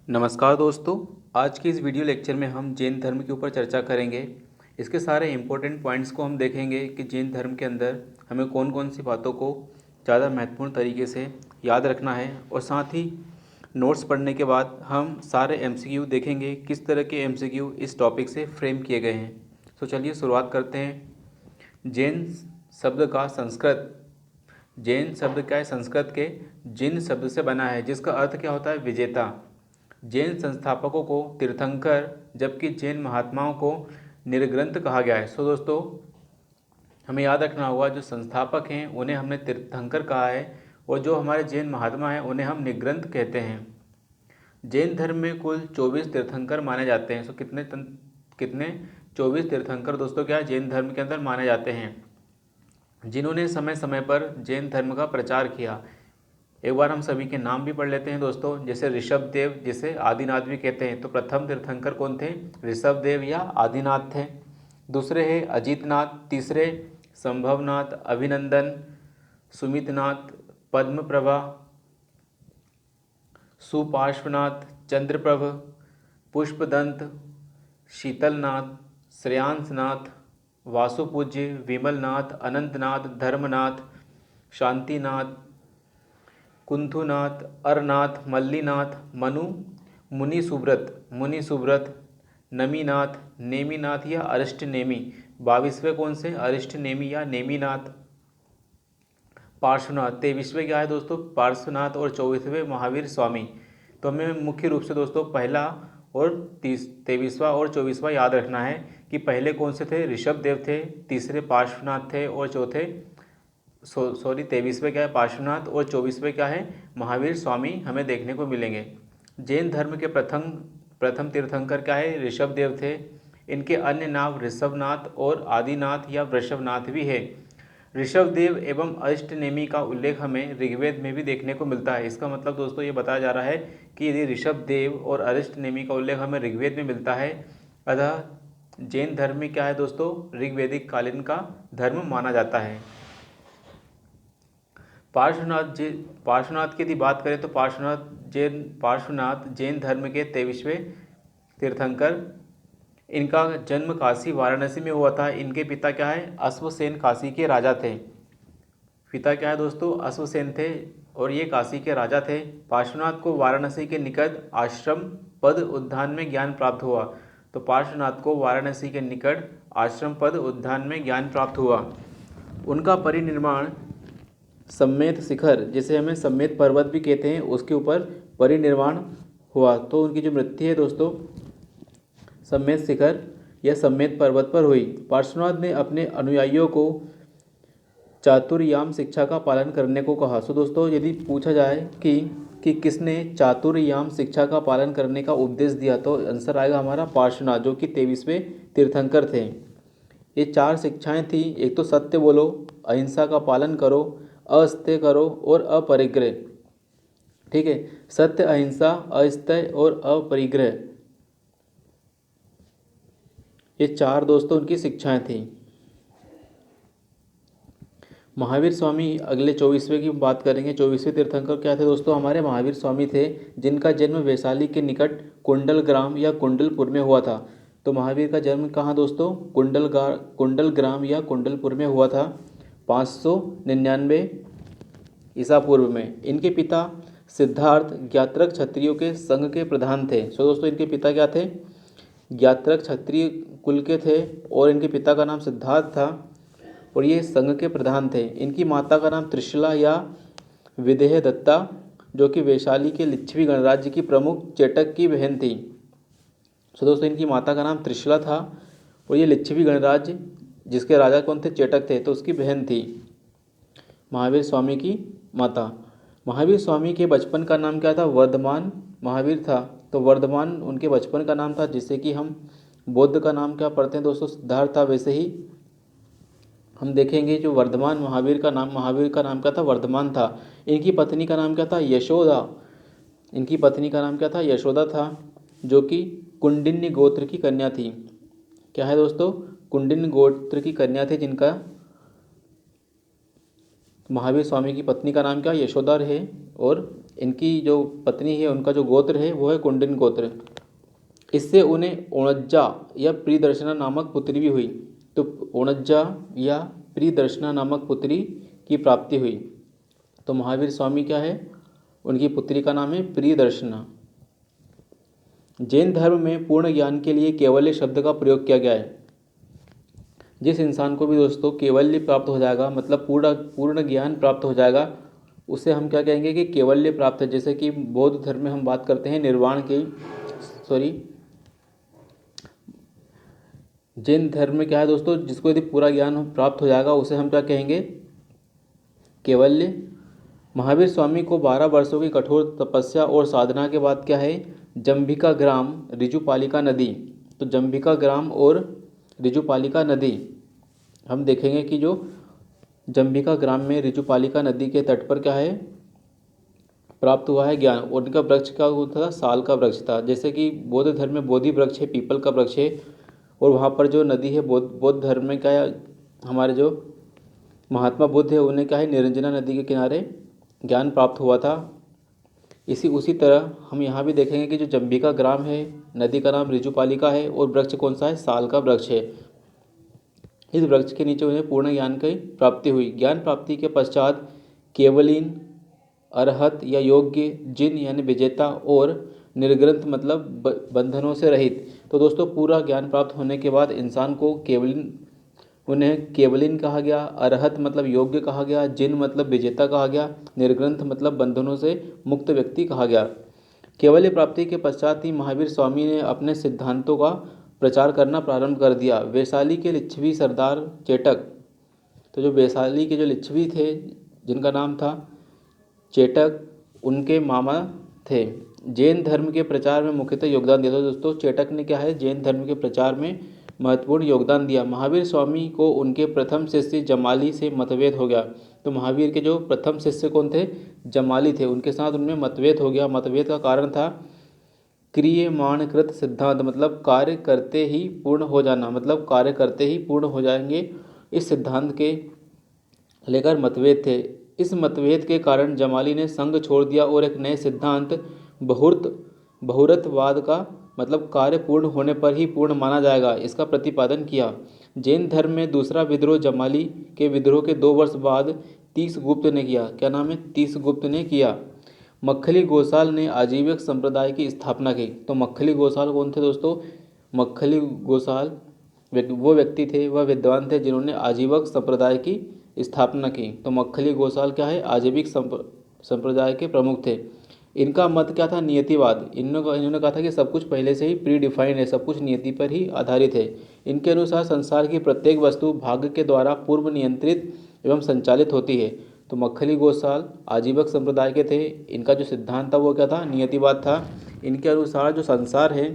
नमस्कार दोस्तों। आज की इस वीडियो लेक्चर में हम जैन धर्म के ऊपर चर्चा करेंगे। इसके सारे इम्पोर्टेंट पॉइंट्स को हम देखेंगे कि जैन धर्म के अंदर हमें कौन कौन सी बातों को ज़्यादा महत्वपूर्ण तरीके से याद रखना है, और साथ ही नोट्स पढ़ने के बाद हम सारे एमसीक्यू देखेंगे किस तरह के एमसीक्यू इस टॉपिक से फ्रेम किए गए हैं। तो चलिए शुरुआत करते हैं। जैन शब्द का संस्कृत जैन शब्द क्या है? संस्कृत के जिन शब्द से बना है, जिसका अर्थ क्या होता है? विजेता। जैन संस्थापकों को तीर्थंकर, जबकि जैन महात्माओं को निर्ग्रंथ कहा गया है। सो दोस्तों, हमें याद रखना होगा, जो संस्थापक हैं उन्हें हमने तीर्थंकर कहा है, और जो हमारे जैन महात्मा हैं उन्हें हम निर्ग्रंथ कहते हैं। जैन धर्म में कुल 24 तीर्थंकर माने जाते हैं। सो कितने 24 तीर्थंकर दोस्तों क्या जैन धर्म के अंदर माने जाते हैं, जिन्होंने समय समय पर जैन धर्म का प्रचार किया। एक बार हम सभी के नाम भी पढ़ लेते हैं दोस्तों। जैसे ऋषभ देव, जिसे आदिनाथ भी कहते हैं, तो प्रथम तीर्थंकर कौन थे? ऋषभ देव या आदिनाथ थे। दूसरे हैं अजीतनाथ, तीसरे संभवनाथ, अभिनंदन, सुमितनाथ, पद्मप्रभा, सुपार्श्वनाथ, चंद्रप्रभ, पुष्पदंत, शीतलनाथ, श्रेयांसनाथ, वासुपूज्य, विमलनाथ, अनंतनाथ, धर्मनाथ, शांतिनाथ, कुंथुनाथ, अरनाथ, मल्लीनाथ, मुनि सुब्रत, नमीनाथ, नेमीनाथ या अरिष्टनेमी। 22वें कौन से? अरिष्टनेमी या नेमीनाथ। पार्श्वनाथ, 23वें क्या है दोस्तों? पार्श्वनाथ। और 24वें महावीर स्वामी। तो हमें मुख्य रूप से दोस्तों पहला और 23वां और 24वां याद रखना है कि पहले कौन से थे? ऋषभ देव थे, तीसरे पार्श्वनाथ थे, और चौथे 23वें क्या है? पार्श्वनाथ, और 24वें क्या है? महावीर स्वामी हमें देखने को मिलेंगे। जैन धर्म के प्रथम तीर्थंकर क्या है? ऋषभ देव थे। इनके अन्य नाम ऋषभनाथ और आदिनाथ या वृषभनाथ भी है। ऋषभ देव एवं अष्टनेमी का उल्लेख हमें ऋग्वेद में भी देखने को मिलता है। इसका मतलब दोस्तों ये बताया जा रहा है कि यदि ऋषभ देव और अरिष्टनेमी का उल्लेख हमें ऋग्वेद में मिलता है, अतः जैन धर्म में क्या है दोस्तों? ऋग्वेदिक कालीन का धर्म माना जाता है। पार्श्वनाथ की यदि बात करें तो पार्श्वनाथ जैन धर्म के 23वें तीर्थंकर। इनका जन्म काशी वाराणसी में हुआ था। इनके पिता क्या है? अश्वसेन काशी के राजा थे। पिता क्या है दोस्तों? अश्वसेन थे, और ये काशी के राजा थे। पार्श्वनाथ को वाराणसी के निकट आश्रम पद उद्यान में ज्ञान प्राप्त हुआ। तो पार्श्वनाथ को वाराणसी के निकट आश्रम पद उद्यान में ज्ञान प्राप्त हुआ। उनका परिनिर्वाण सम्मेत शिखर, जिसे हमें सम्मेत पर्वत भी कहते हैं, उसके ऊपर परिनिर्वाण हुआ। तो उनकी जो मृत्यु है दोस्तों सम्मेत शिखर या सम्मेत पर्वत पर हुई। पार्श्वनाथ ने अपने अनुयायियों को चातुर्याम शिक्षा का पालन करने को कहा। सो दोस्तों, यदि पूछा जाए कि किसने चातुर्याम शिक्षा का पालन करने का उपदेश दिया, तो आंसर आएगा हमारा पार्श्वनाथ, जो कि 23वें तीर्थंकर थे। ये 4 शिक्षाएं थी। एक तो सत्य बोलो, अहिंसा का पालन करो, अस्तेय करो और अपरिग्रह। ठीक है, सत्य, अहिंसा, अस्तेय और अपरिग्रह, ये 4 दोस्तों उनकी शिक्षाएं थी। महावीर स्वामी अगले 24वें की बात करेंगे। 24वें तीर्थंकर क्या थे दोस्तों? हमारे महावीर स्वामी थे, जिनका जन्म वैशाली के निकट कुंडल ग्राम या कुंडलपुर में हुआ था। तो महावीर का जन्म कहाँ दोस्तों? कुंडल ग्राम या कुंडलपुर में हुआ था, 599 ईसा पूर्व में। इनके पिता सिद्धार्थ ज्ञात्रक क्षत्रियों के संघ के प्रधान थे। सो दोस्तों, इनके पिता क्या थे? ज्ञात्रक क्षत्रिय कुल के थे, और इनके पिता का नाम सिद्धार्थ था, और ये संघ के प्रधान थे। इनकी माता का नाम त्रिशला या विदेह दत्ता, जो कि वैशाली के लिच्छवी गणराज्य की प्रमुख चेटक की बहन थी। सो दोस्तों, इनकी माता का नाम त्रिशला था, और ये लिच्छवी गणराज्य जिसके राजा कौन थे? चेटक थे, तो उसकी बहन थी महावीर स्वामी की माता। महावीर स्वामी के बचपन का नाम क्या था? वर्धमान महावीर था। तो वर्धमान उनके बचपन का नाम था, जिससे कि हम बुद्ध का नाम क्या पढ़ते हैं दोस्तों? सिद्धार्थ था। वैसे ही हम देखेंगे जो वर्धमान महावीर का नाम क्या था? वर्धमान था। इनकी पत्नी का नाम क्या था? यशोदा। इनकी पत्नी का नाम क्या था? यशोदा था, जो कि कुंडिन्य गोत्र की कन्या थी। क्या है दोस्तों? कुंडिन्य गोत्र की कन्या थी, जिनका महावीर स्वामी की पत्नी का नाम क्या? यशोदा है, और इनकी जो पत्नी है उनका जो गोत्र है वो है कुंडिन गोत्र। इससे उन्हें ओणज्जा या प्रियदर्शना नामक पुत्री भी हुई। तो ओणज्जा या प्रियदर्शना नामक पुत्री की प्राप्ति हुई। तो महावीर स्वामी क्या है, उनकी पुत्री का नाम है प्रियदर्शना। जैन धर्म में पूर्ण ज्ञान के लिए कैवल्य शब्द का प्रयोग किया गया है। जिस इंसान को भी दोस्तों कैवल्य प्राप्त हो जाएगा, मतलब पूर्ण ज्ञान प्राप्त हो जाएगा, उसे हम क्या कहेंगे कि कैवल्य प्राप्त है। जैसे कि बौद्ध धर्म में हम बात करते हैं निर्वाण की, जैन धर्म में क्या है दोस्तों, जिसको यदि पूरा ज्ञान प्राप्त हो जाएगा उसे हम क्या कहेंगे, कैवल्य। महावीर स्वामी को 12 वर्षों की कठोर तपस्या और साधना के बाद क्या है, जंभिका ग्राम, ऋजुपालिका नदी। तो जंभिका ग्राम और ऋजुपालिका नदी, हम देखेंगे कि जो जंभिका ग्राम में ऋजुपालिका नदी के तट पर क्या है, प्राप्त हुआ है ज्ञान। और उनका वृक्ष क्या होता था, साल का वृक्ष था। जैसे कि बौद्ध धर्म में बोधि वृक्ष है, पीपल का वृक्ष है, और वहाँ पर जो नदी है बौद्ध धर्म में क्या है, हमारे जो महात्मा बुद्ध है उन्हें क्या है, निरंजना नदी के किनारे ज्ञान प्राप्त हुआ था। उसी तरह हम यहाँ भी देखेंगे कि जो जंभिका ग्राम है, नदी का नाम ऋजुपालिका है और वृक्ष कौन सा है, साल का वृक्ष है। इस वृक्ष के नीचे उन्हें पूर्ण ज्ञान की प्राप्ति हुई। ज्ञान प्राप्ति के पश्चात केवलीन, अरहत या योग्य, जिन यानी विजेता, और निर्ग्रंथ मतलब बंधनों से रहित। तो दोस्तों पूरा ज्ञान प्राप्त होने के बाद इंसान को उन्हें केवलिन कहा गया, अरहत मतलब योग्य कहा गया, जिन मतलब विजेता कहा गया, निर्ग्रंथ मतलब बंधनों से मुक्त व्यक्ति कहा गया। केवल्य प्राप्ति के पश्चात ही महावीर स्वामी ने अपने सिद्धांतों का प्रचार करना प्रारंभ कर दिया। वैशाली के लिच्छवी सरदार चेटक, तो जो वैशाली के जो लिच्छवी थे जिनका नाम था चेटक, उनके मामा थे। जैन धर्म के प्रचार में मुख्यतः योगदान दिया था। दोस्तों चेटक ने क्या है, जैन धर्म के प्रचार में महत्वपूर्ण योगदान दिया। महावीर स्वामी को उनके प्रथम शिष्य जमाली से मतभेद हो गया। तो महावीर के जो प्रथम शिष्य कौन थे, जमाली थे, उनके साथ उनमें मतभेद हो गया। मतभेद का कारण था क्रियमाणकृत सिद्धांत, मतलब कार्य करते ही पूर्ण हो जाना, मतलब कार्य करते ही पूर्ण हो जाएंगे, इस सिद्धांत के लेकर मतभेद थे। इस मतभेद के कारण जमाली ने संघ छोड़ दिया और एक नए सिद्धांत बहुरतवाद का, मतलब कार्य पूर्ण होने पर ही पूर्ण माना जाएगा, इसका प्रतिपादन किया। जैन धर्म में दूसरा विद्रोह जमाली के विद्रोह के 2 वर्ष बाद तीसगुप्त ने किया। क्या नाम है, तीसगुप्त ने किया। मक्खली गोसाल ने आजीविक संप्रदाय की स्थापना की। तो मक्खली गोसाल कौन थे दोस्तों, मक्खली गोसाल वो व्यक्ति थे, वह विद्वान थे जिन्होंने आजीवक संप्रदाय की स्थापना की। तो मक्खली गोसाल क्या है, आजीविक संप्रदाय के प्रमुख थे। इनका मत क्या था, नियतिवाद। इन्होंने कहा था कि सब कुछ पहले से ही प्री डिफाइंड है, सब कुछ नियति पर ही आधारित है। इनके अनुसार संसार की प्रत्येक वस्तु भाग्य के द्वारा पूर्व नियंत्रित एवं संचालित होती है। तो मक्खली गोसाल आजीवक संप्रदाय के थे। इनका जो सिद्धांत था वो क्या था, नियतिवाद था। इनके अनुसार जो संसार है,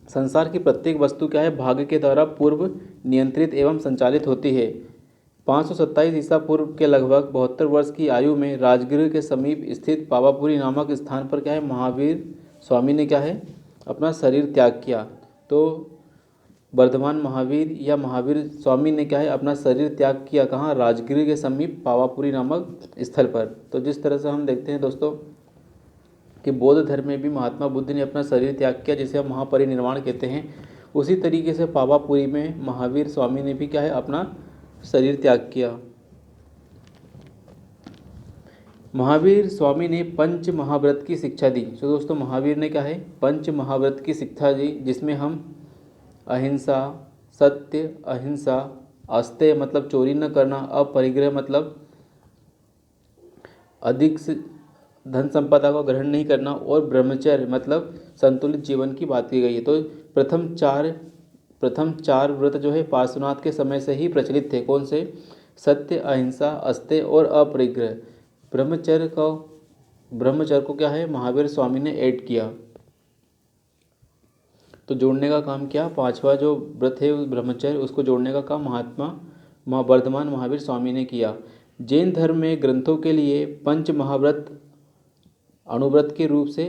संसार की प्रत्येक वस्तु क्या है, भाग्य के द्वारा पूर्व नियंत्रित एवं संचालित होती है। 527 ईसा पूर्व के लगभग 72 वर्ष की आयु में राजगीर के समीप स्थित पावापुरी नामक स्थान पर क्या है, महावीर स्वामी ने क्या है, अपना शरीर त्याग किया। तो वर्धमान महावीर या महावीर स्वामी ने क्या है, अपना शरीर त्याग किया कहाँ, राजगीर के समीप पावापुरी नामक स्थल पर। तो जिस तरह से हम देखते हैं दोस्तों कि बौद्ध धर्म में भी महात्मा बुद्ध ने अपना शरीर त्याग किया, जिसे हम महापरिनिर्वाण कहते हैं, उसी तरीके से पावापुरी में महावीर स्वामी ने भी क्या है, अपना शरीर त्याग किया। महावीर स्वामी ने पंच महाव्रत की शिक्षा दी। तो दोस्तों महावीर ने क्या है, पंच महाव्रत की शिक्षा दी, जिसमें हम अहिंसा, सत्य, अहिंसा, अस्तेय मतलब चोरी न करना, अपरिग्रह मतलब अधिक से धन संपदा को ग्रहण नहीं करना, और ब्रह्मचर्य मतलब संतुलित जीवन की बात की गई है। तो प्रथम चार व्रत जो है पार्श्वनाथ के समय से ही प्रचलित थे। कौन से, सत्य, अहिंसा, अस्तेय और अपरिग्रह। ब्रह्मचर्य को क्या है, महावीर स्वामी ने ऐड किया। तो जोड़ने का काम किया, 5वां जो व्रत है ब्रह्मचर्य, उसको जोड़ने का काम वर्धमान महावीर स्वामी ने किया। जैन धर्म में ग्रंथों के लिए पंच महाव्रत अणुव्रत के रूप से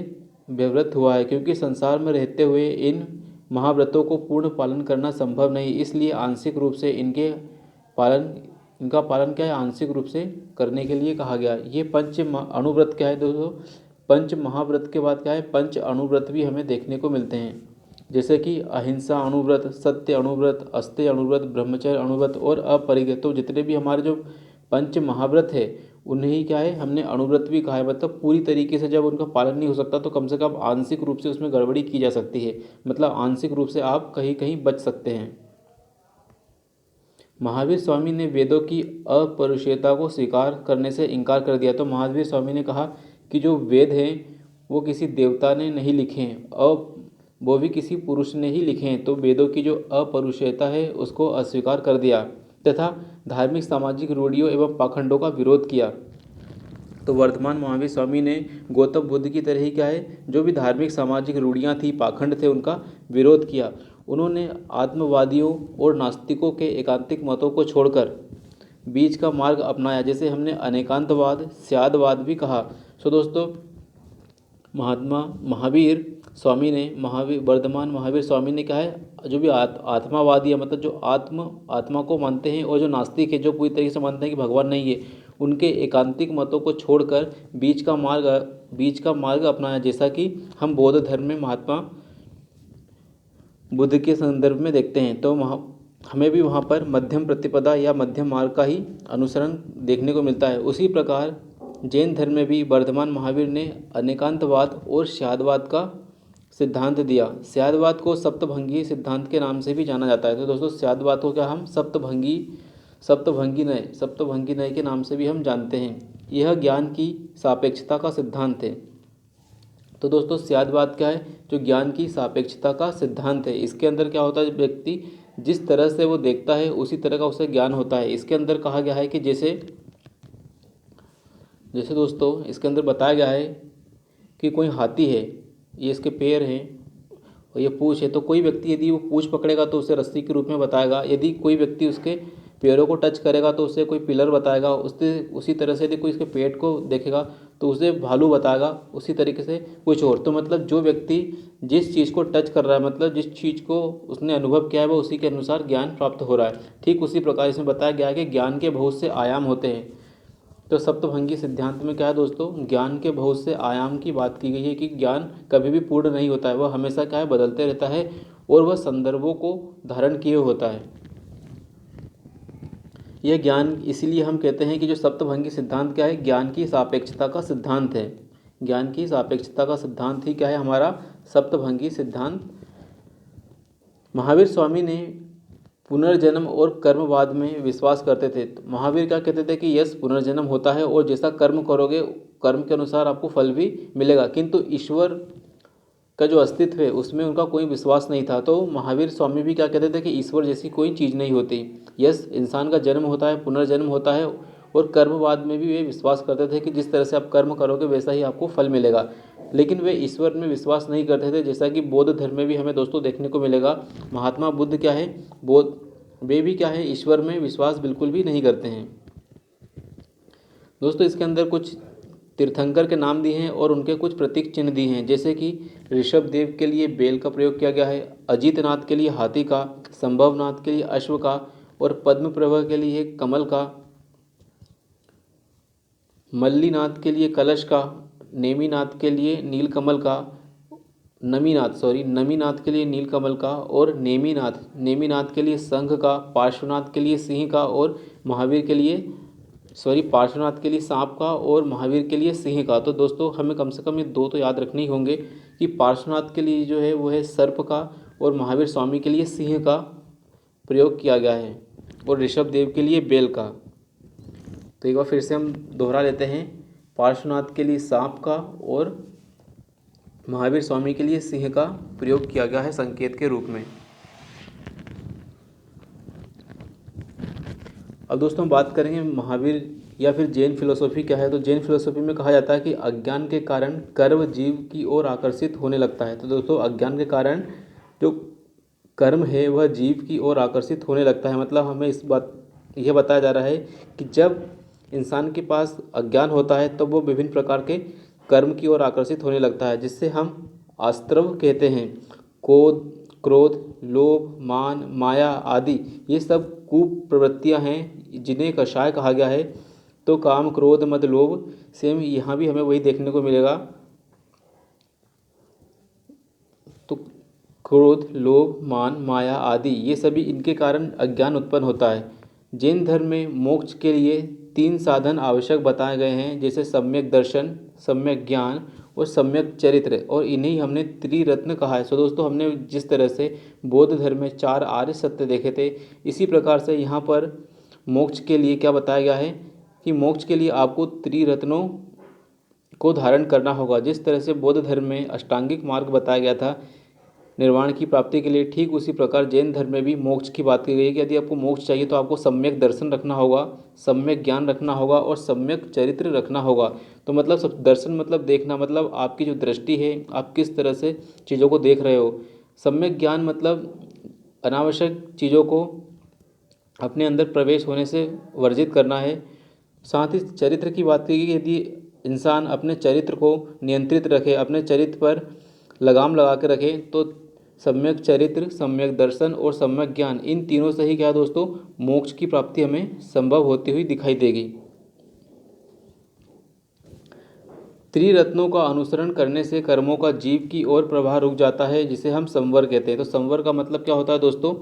व्यवहृत हुआ है, क्योंकि संसार में रहते हुए इन महाव्रतों को पूर्ण पालन करना संभव नहीं, इसलिए आंशिक रूप से इनके पालन इनका पालन क्या है, आंशिक रूप से करने के लिए कहा गया। ये अणुव्रत क्या है दोस्तों, पंच महाव्रत के बाद क्या है, पंच अणुव्रत भी हमें देखने को मिलते हैं, जैसे कि अहिंसा अणुव्रत, सत्य अणुव्रत, अस्तेय अणुव्रत, ब्रह्मचर्य अणुव्रत और अपरिग्रह। तो जितने भी हमारे जो पंच महाव्रत है उन्हें क्या है हमने अणुव्रत भी कहा है। मतलब पूरी तरीके से जब उनका पालन नहीं हो सकता तो कम से कम आंशिक रूप से उसमें गड़बड़ी की जा सकती है, मतलब आंशिक रूप से आप कहीं कहीं बच सकते हैं। महावीर स्वामी ने वेदों की अपरुषेयता को स्वीकार करने से इनकार कर दिया। तो महावीर स्वामी ने कहा कि जो वेद हैं वो किसी देवता ने नहीं लिखे हैं और वो भी किसी पुरुष ने ही लिखे हैं। तो वेदों की जो अपरुषेयता है उसको अस्वीकार कर दिया तथा धार्मिक सामाजिक रूढ़ियों एवं पाखंडों का विरोध किया। तो वर्तमान महावीर स्वामी ने गौतम बुद्ध की तरह ही क्या है, जो भी धार्मिक सामाजिक रूढ़ियाँ थी, पाखंड थे, उनका विरोध किया। उन्होंने आत्मवादियों और नास्तिकों के एकांतिक मतों को छोड़कर बीच का मार्ग अपनाया, जैसे हमने अनेकांतवाद, स्यादवाद भी कहा। सो दोस्तों, महावीर स्वामी ने वर्धमान महावीर स्वामी ने क्या है, जो भी आत्मावादी है, मतलब जो आत्मा को मानते हैं, और जो नास्तिक है, जो पूरी तरीके से मानते हैं कि भगवान नहीं है, उनके एकांतिक मतों को छोड़कर बीच का मार्ग अपनाया, जैसा कि हम बौद्ध धर्म में महात्मा बुद्ध के संदर्भ में देखते हैं। तो हमें भी वहाँ पर मध्यम प्रतिपदा या मध्यम मार्ग का ही अनुसरण देखने को मिलता है। उसी प्रकार जैन धर्म में भी वर्धमान महावीर ने अनेकांतवाद और स्यादवाद का सिद्धांत दिया। स्यादवाद को सप्तभंगी सिद्धांत के नाम से भी जाना जाता है। तो दोस्तों, स्यादवाद को क्या हम सप्तभंगी नय के नाम से भी हम जानते हैं। यह ज्ञान की सापेक्षता का सिद्धांत है। तो दोस्तों, स्यादवाद क्या है, जो ज्ञान की सापेक्षता का सिद्धांत है। इसके अंदर क्या होता है, व्यक्ति जिस तरह से वो देखता है उसी तरह का उसे ज्ञान होता है। इसके अंदर कहा गया है कि जैसे दोस्तों, इसके अंदर बताया गया है कि कोई हाथी है, ये इसके पैर हैं और ये पूँछ है। तो कोई व्यक्ति यदि वो पूँछ पकड़ेगा तो उसे रस्सी के रूप में बताएगा, यदि कोई व्यक्ति उसके पैरों को टच करेगा तो उसे कोई पिलर बताएगा, उसी तरह से यदि कोई इसके पेट को देखेगा तो उसे भालू बताएगा, उसी तरीके से कुछ और। तो मतलब जो व्यक्ति जिस चीज़ को टच कर रहा है, मतलब जिस चीज़ को उसने अनुभव किया है, वो उसी के अनुसार ज्ञान प्राप्त हो रहा है। ठीक उसी प्रकार इसमें बताया गया है कि ज्ञान के बहुत से आयाम होते हैं। तो सप्तभंगी सिद्धांत में क्या है दोस्तों, ज्ञान के बहुत से आयाम की बात की गई है कि ज्ञान कभी भी पूर्ण नहीं होता है, वह हमेशा क्या है, बदलते रहता है और वह संदर्भों को धारण किए होता है। यह ज्ञान, इसीलिए हम कहते हैं कि जो सप्तभंगी सिद्धांत क्या है, ज्ञान की सापेक्षता का सिद्धांत है। ज्ञान की सापेक्षता का सिद्धांत ही क्या है, हमारा सप्तभंगी सिद्धांत। महावीर स्वामी ने पुनर्जन्म और कर्मवाद में विश्वास करते थे। तो महावीर क्या कहते थे कि यस, पुनर्जन्म होता है और जैसा कर्म करोगे कर्म के अनुसार आपको फल भी मिलेगा, किंतु ईश्वर का जो अस्तित्व है उसमें उनका कोई विश्वास नहीं था। तो महावीर स्वामी भी क्या कहते थे कि ईश्वर जैसी कोई चीज़ नहीं होती। यस, इंसान का जन्म होता है, पुनर्जन्म होता है, और कर्मवाद में भी वे विश्वास करते थे कि जिस तरह से आप कर्म करोगे वैसा ही आपको फल मिलेगा, लेकिन वे ईश्वर में विश्वास नहीं करते थे, जैसा कि बौद्ध धर्म में भी हमें दोस्तों देखने को मिलेगा। महात्मा बुद्ध क्या है, वे भी क्या है, ईश्वर में विश्वास बिल्कुल भी नहीं करते हैं। दोस्तों, इसके अंदर कुछ तीर्थंकर के नाम दिए हैं और उनके कुछ प्रतीक चिन्ह दिए हैं, जैसे कि ऋषभ देव के लिए बेल का प्रयोग किया गया है, अजीतनाथ के लिए हाथी का, संभवनाथ के लिए अश्व का, और पद्म प्रभा के लिए कमल का, मल्लीनाथ के लिए कलश का, नेमीनाथ के लिए नीलकमल का, नमीनाथ के लिए नीलकमल का, और नेमीनाथ के लिए शंख का, पार्श्वनाथ के लिए सिंह का, और पार्श्वनाथ के लिए सांप का, और महावीर के लिए सिंह का। तो दोस्तों, हमें कम से कम ये दो तो याद रखने ही होंगे कि पार्श्वनाथ के लिए जो है वो है सर्प का, और महावीर स्वामी के लिए सिंह का प्रयोग किया गया है, और ऋषभ देव के लिए बेल का। तो एक बार फिर से हम दोहरा लेते हैं, पार्श्वनाथ के लिए सांप का और महावीर स्वामी के लिए सिंह का प्रयोग किया गया है संकेत के रूप में। अब दोस्तों बात करेंगे महावीर या फिर जैन फिलोसॉफी क्या है। तो जैन फिलोसॉफी में कहा जाता है कि अज्ञान के कारण कर्म जीव की ओर आकर्षित होने लगता है। तो दोस्तों, अज्ञान के कारण जो कर्म है वह जीव की ओर आकर्षित होने लगता है। मतलब हमें यह बताया जा रहा है कि जब इंसान के पास अज्ञान होता है तो वो विभिन्न प्रकार के कर्म की ओर आकर्षित होने लगता है, जिससे हम आस्त्रव कहते हैं। क्रोध, लोभ, मान, माया आदि ये सब कुप्रवृत्तियाँ हैं जिन्हें कषाय कहा गया है। तो काम, क्रोध, मद, लोभ, सेम यहाँ भी हमें वही देखने को मिलेगा। तो क्रोध, लोभ, मान, माया आदि ये सभी इनके कारण अज्ञान उत्पन्न होता है। जैन धर्म में मोक्ष के लिए 3 साधन आवश्यक बताए गए हैं, जैसे सम्यक दर्शन, सम्यक ज्ञान और सम्यक चरित्र, और इन्हें हमने त्रिरत्न कहा है। सो दोस्तों, हमने जिस तरह से बौद्ध धर्म में 4 आर्य सत्य देखे थे, इसी प्रकार से यहाँ पर मोक्ष के लिए क्या बताया गया है कि मोक्ष के लिए आपको त्रिरत्नों को धारण करना होगा। जिस तरह से बौद्ध धर्म में अष्टांगिक मार्ग बताया गया था निर्वाण की प्राप्ति के लिए, ठीक उसी प्रकार जैन धर्म में भी मोक्ष की बात की गई है कि यदि आपको मोक्ष चाहिए तो आपको सम्यक दर्शन रखना होगा, सम्यक ज्ञान रखना होगा और सम्यक चरित्र रखना होगा। तो मतलब सब दर्शन मतलब देखना, मतलब आपकी जो दृष्टि है आप किस तरह से चीज़ों को देख रहे हो। सम्यक ज्ञान मतलब अनावश्यक चीज़ों को अपने अंदर प्रवेश होने से वर्जित करना है। साथ ही चरित्र की बात की गई, यदि इंसान अपने चरित्र को नियंत्रित रखे, अपने चरित्र पर लगाम लगा के रखे, तो सम्यक चरित्र, सम्यक दर्शन और सम्यक ज्ञान, इन तीनों से ही क्या दोस्तों मोक्ष की प्राप्ति हमें संभव होती हुई दिखाई देगी। त्रिरत्नों का अनुसरण करने से कर्मों का जीव की ओर प्रवाह रुक जाता है, जिसे हम संवर कहते हैं। तो संवर का मतलब क्या होता है दोस्तों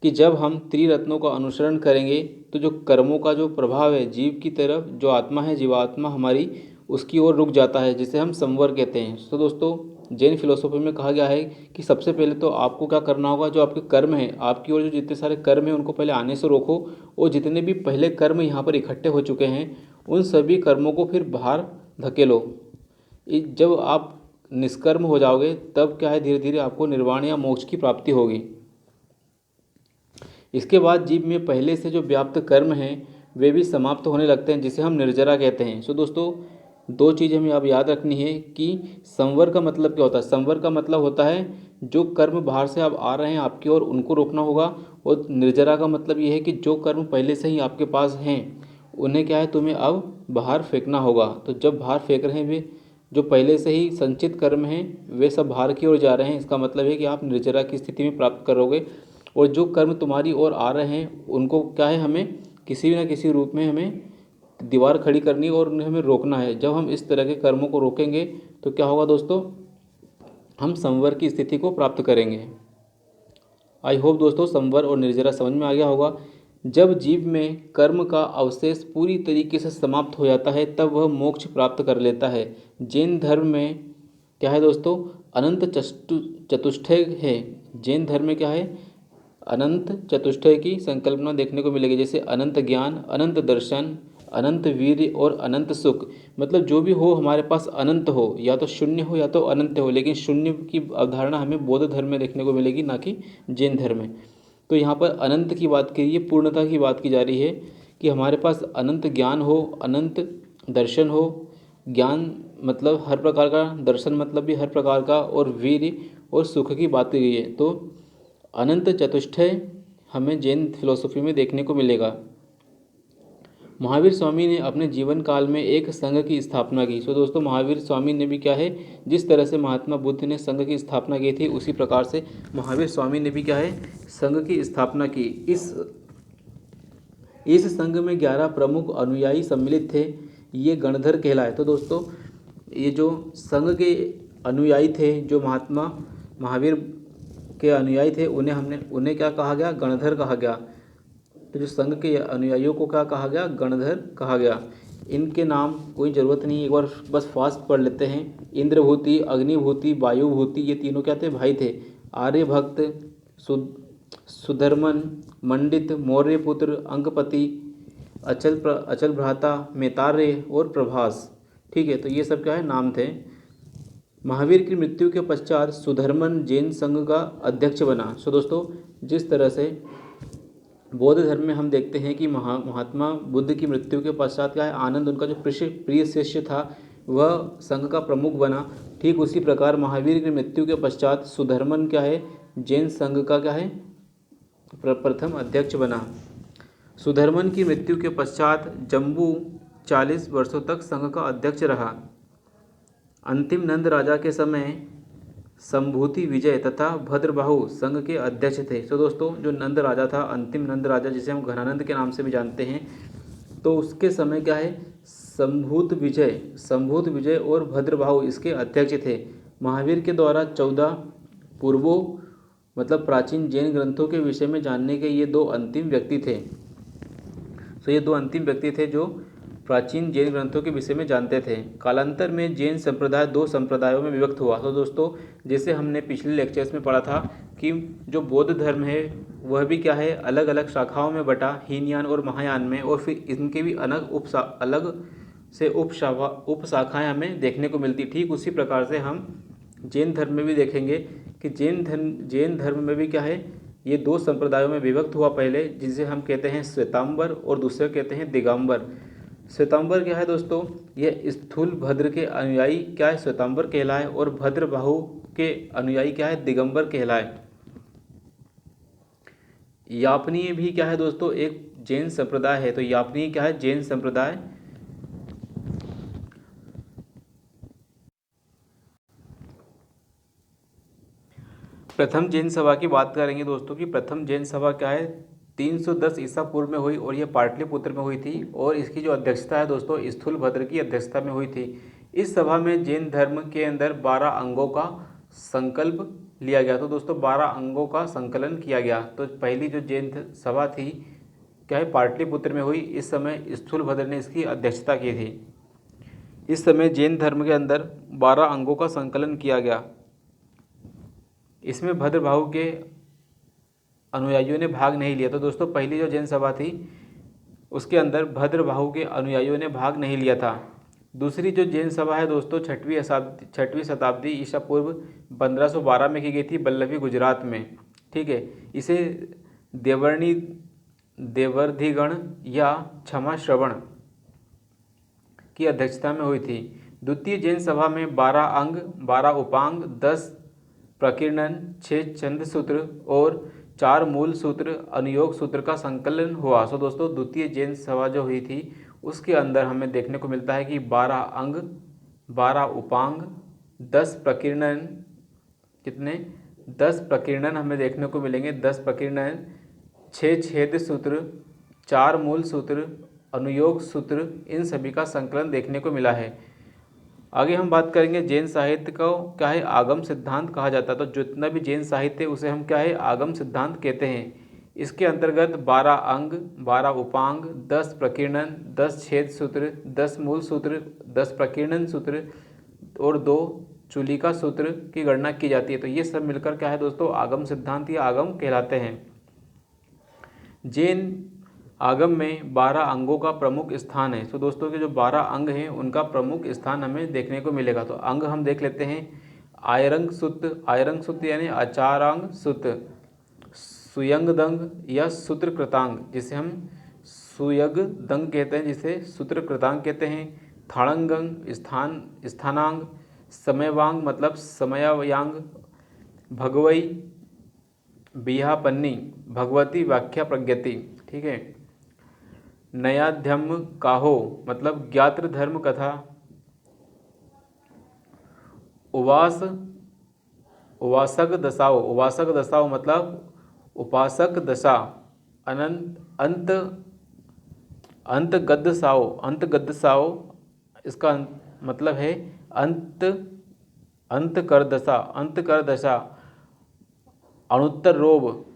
कि जब हम त्रिरत्नों का अनुसरण करेंगे तो जो कर्मों का जो प्रभाव है जीव की तरफ, जो आत्मा है, जीवात्मा हमारी, उसकी ओर रुक जाता है, जिसे हम संवर कहते हैं। तो दोस्तों जैन फिलोसॉफी में कहा गया है कि सबसे पहले तो आपको क्या करना होगा, जो आपके कर्म हैं, आपकी ओर जो जितने सारे कर्म हैं उनको पहले आने से रोको, और जितने भी पहले कर्म यहाँ पर इकट्ठे हो चुके हैं उन सभी कर्मों को फिर बाहर धकेलो। जब आप निष्कर्म हो जाओगे तब क्या है, धीरे धीरे आपको निर्वाण या मोक्ष की प्राप्ति होगी। इसके बाद जीव में पहले से जो व्याप्त कर्म हैं वे भी समाप्त होने लगते हैं, जिसे हम निर्जरा कहते हैं। सो दोस्तों 2 चीज़ हमें अब याद रखनी है कि संवर का मतलब क्या होता है। संवर का मतलब होता है जो कर्म बाहर से अब आ रहे हैं आपकी ओर उनको रोकना होगा, और निर्जरा का मतलब ये है कि जो कर्म पहले से ही आपके पास हैं उन्हें क्या है तुम्हें अब बाहर फेंकना होगा। तो जब बाहर फेंक रहे हैं वे जो पहले से ही संचित कर्म हैं वे सब बाहर की ओर जा रहे हैं, इसका मतलब है कि आप निर्जरा की स्थिति में प्राप्त करोगे। और जो कर्म तुम्हारी ओर आ रहे हैं उनको क्या है हमें किसी न किसी रूप में हमें दीवार खड़ी करनी और उन्हें हमें रोकना है। जब हम इस तरह के कर्मों को रोकेंगे तो क्या होगा दोस्तों, हम संवर की स्थिति को प्राप्त करेंगे। आई होप दोस्तों संवर और निर्जरा समझ में आ गया होगा। जब जीव में कर्म का अवशेष पूरी तरीके से समाप्त हो जाता है तब वह मोक्ष प्राप्त कर लेता है। जैन धर्म में क्या है दोस्तों, अनंत चतुष्टय है। जैन धर्म में क्या है, अनंत चतुष्टय की संकल्पना देखने को मिलेगी, जैसे अनंत ज्ञान, अनंत दर्शन, अनंत वीर्य और अनंत सुख। मतलब जो भी हो हमारे पास अनंत हो, या तो शून्य हो या तो अनंत हो, लेकिन शून्य की अवधारणा हमें बौद्ध धर्म में देखने को मिलेगी, ना कि जैन धर्म में। तो यहाँ पर अनंत की बात की, ये पूर्णता की बात की जा रही है कि हमारे पास अनंत ज्ञान हो, अनंत दर्शन हो। ज्ञान मतलब हर प्रकार का, दर्शन मतलब भी हर प्रकार का, और वीर्य और सुख की बात की गई है। तो अनंत चतुष्टय हमें जैन फिलोसॉफी में देखने को मिलेगा। महावीर स्वामी ने अपने जीवन काल में एक संघ की स्थापना की। सो दोस्तों महावीर स्वामी ने भी क्या है, जिस तरह से महात्मा बुद्ध ने संघ की स्थापना की थी उसी प्रकार से महावीर स्वामी ने भी क्या है संघ की स्थापना की। इस संघ में 11 प्रमुख अनुयायी सम्मिलित थे, ये गणधर कहलाए। तो दोस्तों ये जो संघ के अनुयायी थे, जो महात्मा महावीर के अनुयायी थे, उन्हें क्या कहा गया, गणधर कहा गया। तो जो संघ के अनुयायियों को क्या कहा गया, गणधर कहा गया। इनके नाम कोई ज़रूरत नहीं, एक बार बस फास्ट पढ़ लेते हैं। इंद्रभूति, अग्निभूति, वायुभूति, ये तीनों क्या थे, भाई थे। आर्यभक्त, सुधर्मन, मंडित, मौर्यपुत्र, अंकपति, अचल भ्राता, मेतार्य और प्रभास। ठीक है, तो ये सब क्या है नाम थे। महावीर की मृत्यु के पश्चात सुधर्मन जैन संघ का अध्यक्ष बना। सो दोस्तों जिस तरह से बौद्ध धर्म में हम देखते हैं कि महात्मा बुद्ध की मृत्यु के पश्चात क्या है, आनंद उनका जो प्रिय शिष्य था वह संघ का प्रमुख बना, ठीक उसी प्रकार महावीर की मृत्यु के पश्चात सुधर्मन क्या है, जैन संघ का क्या है, प्रथम अध्यक्ष बना। सुधर्मन की मृत्यु के पश्चात जम्बू 40 वर्षों तक संघ का अध्यक्ष रहा। अंतिम नंद राजा के समय संभूति विजय तथा भद्रबाहु संघ के अध्यक्ष थे। तो दोस्तों जो नंद राजा था, अंतिम नंद राजा जिसे हम घनानंद के नाम से भी जानते हैं, तो उसके समय क्या है, संभूत विजय और भद्रबाहु इसके अध्यक्ष थे। महावीर के द्वारा 14 पूर्वों मतलब प्राचीन जैन ग्रंथों के विषय में जानने के ये दो अंतिम व्यक्ति थे। तो ये दो अंतिम व्यक्ति थे जो प्राचीन जैन ग्रंथों के विषय में जानते थे। कालांतर में जैन संप्रदाय दो संप्रदायों में विभक्त हुआ। तो दोस्तों जैसे हमने पिछले लेक्चर्स में पढ़ा था कि जो बौद्ध धर्म है वह भी क्या है, अलग अलग शाखाओं में बटा, हीनयान और महायान में, और फिर इनके भी अलग से उप शाखाएँ हमें देखने को मिलती। ठीक उसी प्रकार से हम जैन धर्म में भी देखेंगे कि जैन धर्म में भी क्या है, ये दो संप्रदायों में विभक्त हुआ पहले, जिसे हम कहते हैं श्वेतांबर और दूसरे कहते हैं दिगंबर। श्वेतांबर क्या है दोस्तों, यह स्थूल भद्र के अनुयायी क्या है, श्वेतांबर कहलाए, और भद्रबाहु के अनुयायी क्या है, दिगंबर कहलाए। यापनीय भी क्या है दोस्तों, एक जैन संप्रदाय है। तो यापनीय क्या है, जैन संप्रदाय। प्रथम जैन सभा की बात करेंगे दोस्तों कि प्रथम जैन सभा क्या है, 310 ईसा पूर्व में हुई और यह पाटलिपुत्र में हुई थी, और इसकी जो अध्यक्षता है दोस्तों स्थूलभद्र की अध्यक्षता में हुई थी। इस सभा में जैन धर्म के अंदर 12 अंगों का संकल्प लिया गया। तो दोस्तों 12 अंगों का संकलन किया गया। तो पहली जो जैन सभा थी क्या है, पाटलिपुत्र में हुई। इस समय स्थूलभद्र ने इसकी अध्यक्षता की थी। इस समय जैन धर्म के अंदर 12 अंगों का संकलन किया गया। इसमें भद्रबाहु के अनुयायियों ने भाग नहीं लिया। तो दोस्तों पहली जो जैन सभा थी उसके अंदर भद्रबाहु के अनुयायियों ने भाग नहीं लिया था। दूसरी जो जैन सभा है दोस्तों 6वीं शताब्दी ईसा पूर्व 1512 में की गई थी, बल्लभी गुजरात में। ठीक है, इसे देवर्धिगण या क्षमा श्रवण की अध्यक्षता में हुई थी। द्वितीय जैन सभा में 12 अंग, 12 उपांग, 10 प्रकीर्णन, 6 छंद सूत्र और 4 मूल सूत्र अनुयोग सूत्र का संकलन हुआ। सो दोस्तों द्वितीय जैन सभा जो हुई थी उसके अंदर हमें देखने को मिलता है कि 12 अंग, 12 उपांग, 10 प्रकीर्णन, कितने 10 प्रकीर्णन हमें देखने को मिलेंगे, 10 प्रकीर्णन, 6 छेद सूत्र, 4 मूल सूत्र, अनुयोग सूत्र, इन सभी का संकलन देखने को मिला है। आगे हम बात करेंगे जैन साहित्य को क्या है, आगम सिद्धांत कहा जाता है। तो जितना भी जैन साहित्य उसे हम क्या है, आगम सिद्धांत कहते हैं। इसके अंतर्गत 12 अंग, 12 उपांग, 10 प्रकीर्णन, 10 छेद सूत्र, 10 मूल सूत्र, 10 प्रकीर्णन सूत्र और 2 चूलिका सूत्र की गणना की जाती है। तो ये सब मिलकर क्या है दोस्तों, आगम सिद्धांत या आगम कहलाते हैं। जैन आगम में 12 अंगों का प्रमुख स्थान है। तो दोस्तों के जो 12 अंग हैं उनका प्रमुख स्थान हमें देखने को मिलेगा। तो अंग हम देख लेते हैं, आयरंग सुत्त यानी आचारांग सुत्त, सुयंग दंग या सूत्र कृतांग जिसे हम सुयग दंग कहते हैं, जिसे सूत्र कृतांग कहते हैं, थाड़ंगंग स्थानांग, समयवांग मतलब समयायांग, भगवई बिहापन्नी भगवती व्याख्या प्रज्ञति। ठीक है, नयाध्यम काहो मतलब ज्ञात्र धर्म कथा, उवासक दशाओ मतलब उपासक दशा, अंत गद्द साओ इसका मतलब है अंत कर दशा, अणुत्तर रोग।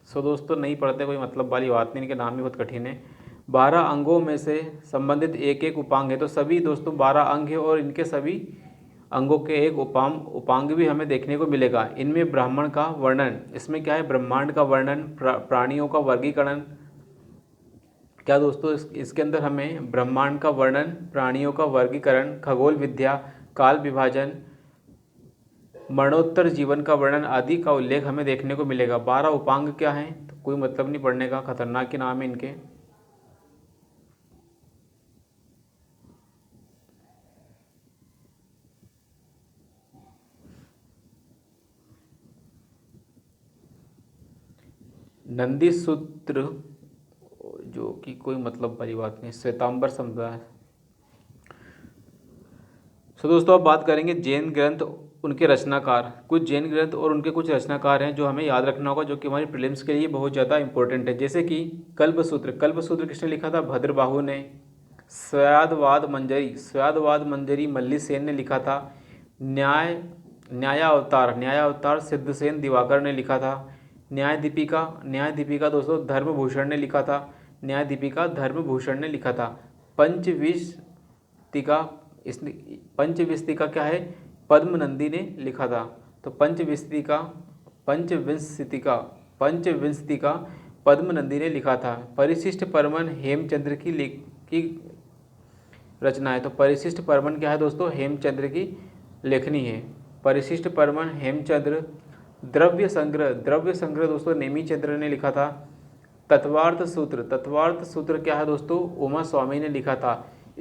सो दोस्तों नहीं पढ़ते कोई मतलब वाली बात नहीं, इनके नाम भी बहुत कठिन है। 12 अंगों में से संबंधित एक एक उपांग है। तो सभी दोस्तों 12 अंग है और इनके सभी अंगों के एक उपांग भी हमें देखने को मिलेगा। इनमें ब्राह्मण का वर्णन, इसमें क्या है, ब्रह्मांड का वर्णन, प्राणियों का वर्गीकरण, क्या दोस्तों इसके अंदर हमें ब्रह्मांड का वर्णन, प्राणियों का वर्गीकरण, खगोल विद्या, काल विभाजन, मरणोत्तर जीवन का वर्णन आदि का उल्लेख हमें देखने को मिलेगा। 12 उपांग क्या हैं, तो कोई मतलब नहीं पढ़ने का, खतरनाक के नाम है इनके। नंदी सूत्र जो कि कोई मतलब वाली बात नहीं, श्वेतांबर संप्रदाय। सो दोस्तों अब बात करेंगे जैन ग्रंथ उनके रचनाकार, कुछ जैन ग्रंथ और उनके कुछ रचनाकार हैं जो हमें याद रखना होगा, जो कि हमारी प्रीलिम्स के लिए बहुत ज़्यादा इंपॉर्टेंट है। जैसे कि कल्पसूत्र, कल्पसूत्र किसने लिखा था? भद्रबाहु ने। स्यादवाद मंजरी मल्ली सेन ने लिखा था। न्यायावतार सिद्धसेन दिवाकर ने लिखा था। न्याय दीपिका दोस्तों धर्मभूषण ने लिखा था। धर्मभूषण ने लिखा था। पंचविंशतिका, इस पंचविंशतिका क्या है? पद्मनंदी ने लिखा था। तो पंचविंशतिका पद्मनंदी ने लिखा था। परिशिष्ट परमन हेमचंद्र की रचना है। तो परिशिष्ट परमन क्या है दोस्तों? हेमचंद्र की लेखनी है। परिशिष्ट परमन हेमचंद्र। द्रव्य संग्रह दोस्तों नेमीचंद्र ने लिखा था। तत्वार्थ सूत्र क्या है दोस्तों? उमा स्वामी ने लिखा था।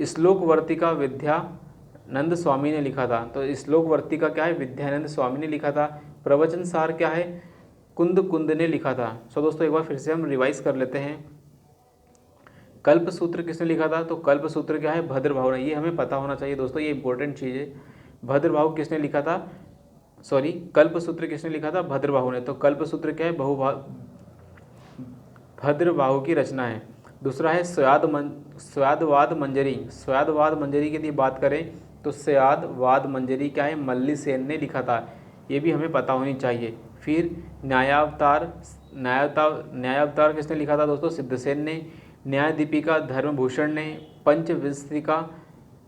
श्लोक वर्तिका विद्यानंद स्वामी ने लिखा था। तो श्लोक वर्तिका क्या है? विद्यानंद स्वामी ने लिखा था। प्रवचन सार क्या है? कुंद ने लिखा था। सो दोस्तों एक बार फिर से हम रिवाइज कर लेते हैं। कल्पसूत्र किसने लिखा था? तो कल्पसूत्र क्या है? भद्रबाहु ने। ये हमें पता होना चाहिए दोस्तों, ये इंपॉर्टेंट चीज़ है। भद्रबाहु किसने लिखा था? कल्पसूत्र किसने लिखा था? भद्रबाहु ने। तो कल्पसूत्र क्या है? भद्रबाहु की रचना है। दूसरा है स्यादवाद मंजरी की यदि बात करें तो स्यादवाद मंजरी क्या है? मल्ली सेन ने लिखा था। ये भी हमें पता होनी चाहिए। फिर न्यायावतार किसने लिखा था दोस्तों? सिद्धसेन ने। न्याय दीपिका धर्मभूषण ने। पंचविंशतिका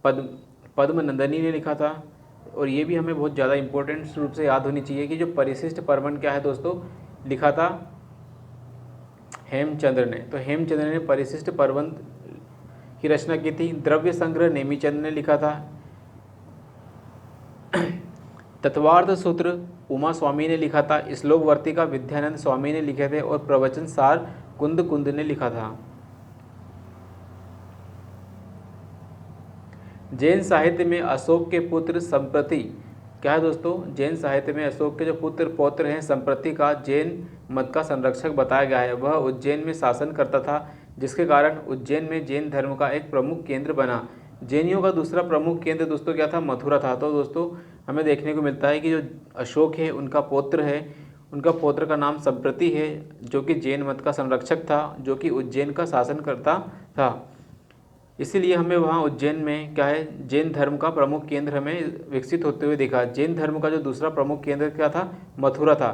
पद्मनंदनी ने लिखा था। और ये भी हमें बहुत ज़्यादा इंपॉर्टेंट रूप से याद होनी चाहिए कि जो परिशिष्ट परमन क्या है दोस्तों? लिखा था हेमचंद्र ने। तो हेमचंद्र ने परिशिष्ट परमन की रचना की थी। द्रव्य संग्रह नेमीचंद्र ने लिखा था। तत्वार्थ सूत्र उमा स्वामी ने लिखा था। श्लोक वर्तिका विद्यानंद स्वामी ने लिखे थे। और प्रवचन सार कुंद ने लिखा था। जैन साहित्य में अशोक के पुत्र संप्रति क्या है दोस्तों? जैन साहित्य में अशोक के जो पौत्र हैं संप्रति का जैन मत का संरक्षक बताया गया है। वह उज्जैन में शासन करता था, जिसके कारण उज्जैन में जैन धर्म का एक प्रमुख केंद्र बना। जैनियों का दूसरा प्रमुख केंद्र दोस्तों क्या था? मथुरा था। तो दोस्तों हमें देखने को मिलता है कि जो अशोक है उनका पौत्र का नाम संप्रति है, जो कि जैन मत का संरक्षक था, जो कि उज्जैन का शासन करता था। इसीलिए हमें वहाँ उज्जैन में क्या है? जैन धर्म का प्रमुख केंद्र हमें विकसित होते हुए देखा। जैन धर्म का जो दूसरा प्रमुख केंद्र क्या था? मथुरा था।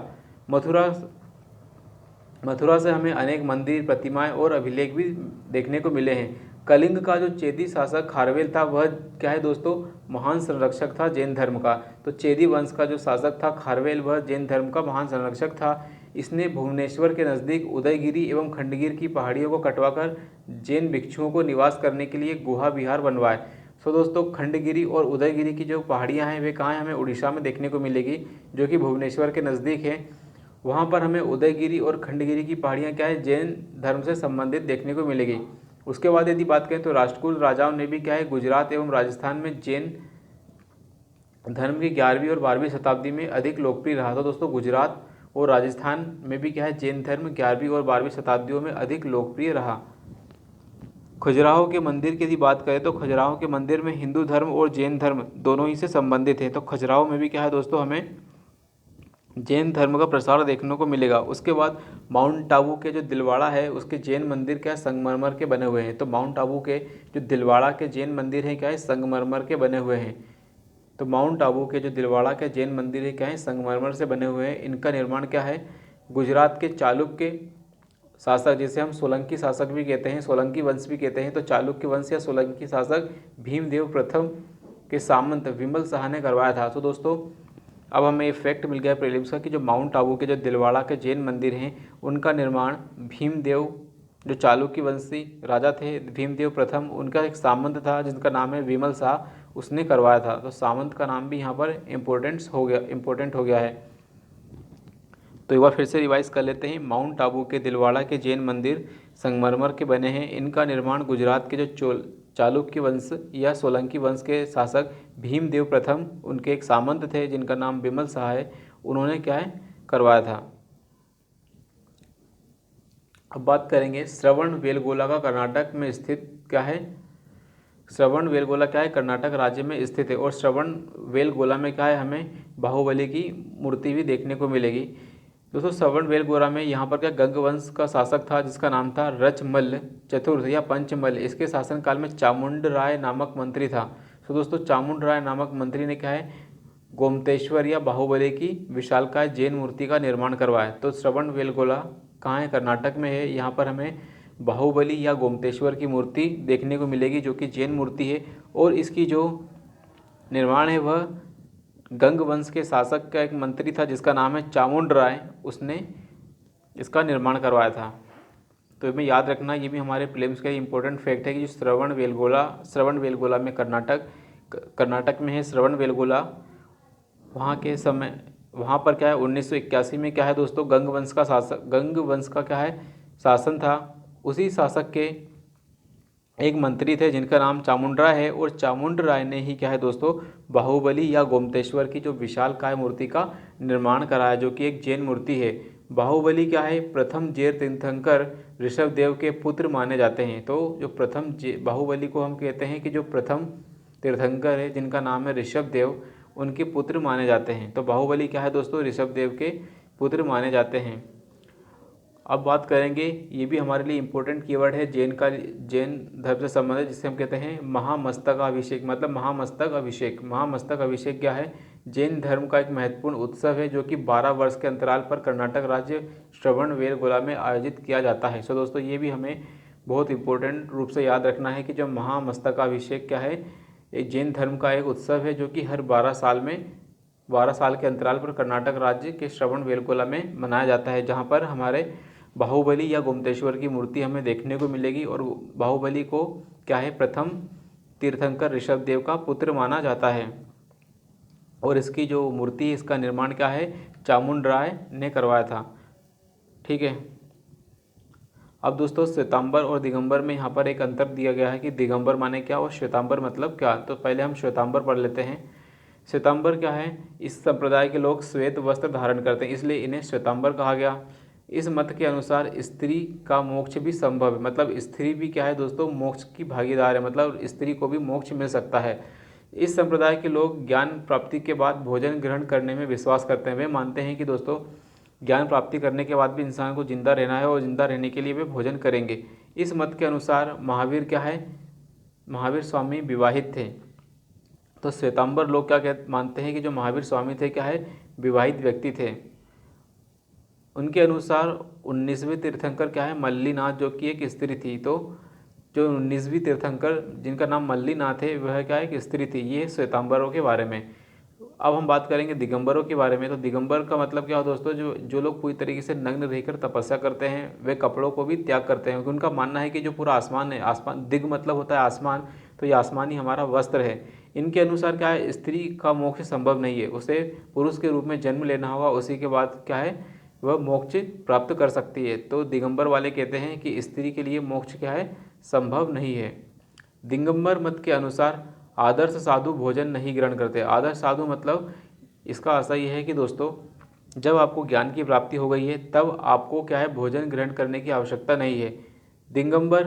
मथुरा से हमें अनेक मंदिर, प्रतिमाएं और अभिलेख भी देखने को मिले हैं। कलिंग का जो चेदी शासक खारवेल था, वह क्या है दोस्तों? महान संरक्षक था जैन धर्म का। तो चेदी वंश का जो शासक था खारवेल, वह जैन धर्म का महान संरक्षक था। इसने भुवनेश्वर के नज़दीक उदयगिरी एवं खंडगिर की पहाड़ियों को कटवाकर जैन भिक्षुओं को निवास करने के लिए गुहा विहार बनवाए। सो दोस्तों खंडगिरी और उदयगिरी की जो पहाड़ियाँ हैं वे कहाँ हैं? हमें उड़ीसा में देखने को मिलेगी, जो कि भुवनेश्वर के नज़दीक है। वहाँ पर हमें उदयगिरी और खंडगिरी की पहाड़ियाँ क्या है? जैन धर्म से संबंधित देखने को मिलेगी। उसके बाद यदि बात करें तो राष्ट्रकूट राजाओं ने भी क्या है? गुजरात एवं राजस्थान में जैन धर्म की 11वीं और 12वीं शताब्दी में अधिक लोकप्रिय रहा। तो दोस्तों गुजरात और राजस्थान में भी क्या है? जैन धर्म 11वीं और 12वीं शताब्दियों में अधिक लोकप्रिय रहा। खजुराहो के मंदिर की यदि बात करें तो खजुराहो के मंदिर में हिंदू धर्म और जैन धर्म दोनों ही से संबंधित है। तो खजुराहो में भी क्या है दोस्तों? हमें जैन धर्म का प्रसार देखने को मिलेगा। उसके बाद माउंट आबू के जो दिलवाड़ा है उसके जैन मंदिर क्या है? संगमरमर के बने हुए हैं। तो माउंट आबू के जो दिलवाड़ा के जैन मंदिर हैं क्या है? संगमरमर के बने हुए हैं। तो माउंट आबू के जो दिलवाड़ा के जैन मंदिर है क्या है? संगमरमर से बने हुए हैं। इनका निर्माण क्या है? गुजरात के चालुक्य शासक, जिसे हम सोलंकी शासक भी कहते हैं, सोलंकी वंश भी कहते हैं, तो चालुक्य वंश या सोलंकी शासक भीमदेव प्रथम के सामंत विमल शाह ने करवाया था। तो दोस्तों अब हमें फैक्ट मिल गया प्रीलिम्स का कि जो माउंट आबू के जो दिलवाड़ा के जैन मंदिर हैं उनका निर्माण भीमदेव, जो चालुक्य वंशी राजा थे भीमदेव प्रथम, उनका एक सामंत था जिनका नाम है विमल शाह, उसने करवाया था। तो सामंत का नाम भी यहाँ पर इम्पोर्टेंट हो गया है। तो एक बार फिर से रिवाइज कर लेते हैं। माउंट आबू के दिलवाड़ा के जैन मंदिर संगमरमर के बने हैं। इनका निर्माण गुजरात के जो चालुक्य वंश या सोलंकी वंश के शासक भीमदेव प्रथम, उनके एक सामंत थे जिनका नाम विमल शाह है, उन्होंने क्या है? करवाया था। अब बात करेंगे श्रवण बेलगोला का कर्नाटक में स्थित क्या है? श्रवण बेलगोला क्या है, कर्नाटक राज्य में स्थित है। और श्रवण बेलगोला में क्या है, हमें बाहुबली की मूर्ति भी देखने को मिलेगी। दोस्तों श्रवण बेलगोला में यहाँ पर क्या गंग वंश का शासक था जिसका नाम था रचमल्ल चतुर्थ या पंचमल्ल। इसके शासनकाल में चामुंड राय नामक मंत्री था। तो दोस्तों चामुंड राय नामक मंत्री ने क्या है, गोमतेश्वर या बाहुबली की विशालकाय जैन मूर्ति का निर्माण करवाया। तो श्रवण बेलगोला कहाँ है, कर्नाटक में है। यहाँ पर हमें बाहुबली या गोमतेश्वर की मूर्ति देखने को मिलेगी जो कि जैन मूर्ति है। और इसकी जो निर्माण है वह गंग वंश के शासक का एक मंत्री था जिसका नाम है चामुंड राय, उसने इसका निर्माण करवाया था। तो हमें याद रखना, ये भी हमारे प्रीलिम्स का इंपॉर्टेंट फैक्ट है कि जो श्रवण बेलगोला में कर्नाटक में है श्रवण बेलगोला। वहाँ पर क्या है 1981 में क्या है दोस्तों, गंग वंश का क्या है शासन था। उसी शासक के एक मंत्री थे जिनका नाम चामुंड राय है। और चामुंड राय ने ही क्या है दोस्तों, बाहुबली या गोमतेश्वर की जो विशालकाय मूर्ति का निर्माण कराया जो कि एक जैन मूर्ति है। बाहुबली क्या है, प्रथम जैन तीर्थंकर ऋषभदेव के पुत्र माने जाते हैं। तो जो बाहुबली को हम कहते हैं कि जो प्रथम तीर्थंकर है जिनका नाम है ऋषभदेव, उनके पुत्र माने जाते हैं। तो बाहुबली क्या है दोस्तों, ऋषभदेव के पुत्र माने जाते हैं। अब बात करेंगे, ये भी हमारे लिए इम्पोर्टेंट कीवर्ड है जैन धर्म से संबंधित, जिसे हम कहते हैं महामस्तकाभिषेक। मतलब महामस्तक अभिषेक क्या है, जैन धर्म का एक महत्वपूर्ण उत्सव है जो कि 12 वर्ष के अंतराल पर कर्नाटक राज्य श्रवण बेलगोला में आयोजित किया जाता है। सो दोस्तों ये भी हमें बहुत इंपॉर्टेंट रूप से याद रखना है कि जो महामस्तकाभिषेक क्या है, एक जैन धर्म का एक उत्सव है जो कि हर 12 साल के अंतराल पर कर्नाटक राज्य के श्रवण बेलगोला में मनाया जाता है, जहाँ पर हमारे बाहुबली या गोमतेश्वर की मूर्ति हमें देखने को मिलेगी। और बाहुबली को क्या है, प्रथम तीर्थंकर ऋषभदेव का पुत्र माना जाता है। और इसकी जो मूर्ति है इसका निर्माण क्या है, चामुंड राय ने करवाया था। ठीक है। अब दोस्तों श्वेतांबर और दिगंबर में यहाँ पर एक अंतर दिया गया है कि दिगंबर माने क्या और श्वेतांबर मतलब क्या। तो पहले हम श्वेतांबर पढ़ लेते हैं। श्वेतांबर क्या है, इस संप्रदाय के लोग श्वेत वस्त्र धारण करते हैं, इसलिए इन्हें श्वेतांबर कहा गया। इस मत के अनुसार स्त्री का मोक्ष भी संभव है। मतलब स्त्री भी क्या है दोस्तों, मोक्ष की भागीदार है। मतलब स्त्री को भी मोक्ष मिल सकता है। इस संप्रदाय के लोग ज्ञान प्राप्ति के बाद भोजन ग्रहण करने में विश्वास करते हैं। वे मानते हैं कि दोस्तों ज्ञान प्राप्ति करने के बाद भी इंसान को जिंदा रहना है और जिंदा रहने के लिए वे भोजन करेंगे। इस मत के अनुसार महावीर क्या है, महावीर स्वामी विवाहित थे। तो श्वेतांबर लोग क्या मानते हैं कि जो महावीर स्वामी थे क्या है, विवाहित व्यक्ति थे। उनके अनुसार 19वें तीर्थंकर क्या है, मल्लीनाथ, जो कि एक स्त्री थी। तो जो 19वीं तीर्थंकर जिनका नाम मल्लीनाथ है वह क्या एक स्त्री थी। ये श्वेतांबरों के बारे में। अब हम बात करेंगे दिगंबरों के बारे में। तो दिगंबर का मतलब क्या हो दोस्तों, जो लोग पूरी तरीके से नग्न रहकर तपस्या करते हैं, वे कपड़ों को भी त्याग करते हैं। उनका मानना है कि जो पूरा आसमान है, आसमान दिग मतलब होता है आसमान, तो ये आसमान ही हमारा वस्त्र है। इनके अनुसार क्या है, स्त्री का मोक्ष संभव नहीं है, उसे पुरुष के रूप में जन्म लेना होगा, उसी के बाद क्या है वह मोक्ष प्राप्त कर सकती है। तो दिगंबर वाले कहते हैं कि स्त्री के लिए मोक्ष क्या है, संभव नहीं है। दिगंबर मत के अनुसार आदर्श साधु भोजन नहीं ग्रहण करते। आदर्श साधु मतलब इसका अर्थ ये है कि दोस्तों जब आपको ज्ञान की प्राप्ति हो गई है तब आपको क्या है, भोजन ग्रहण करने की आवश्यकता नहीं है। दिगंबर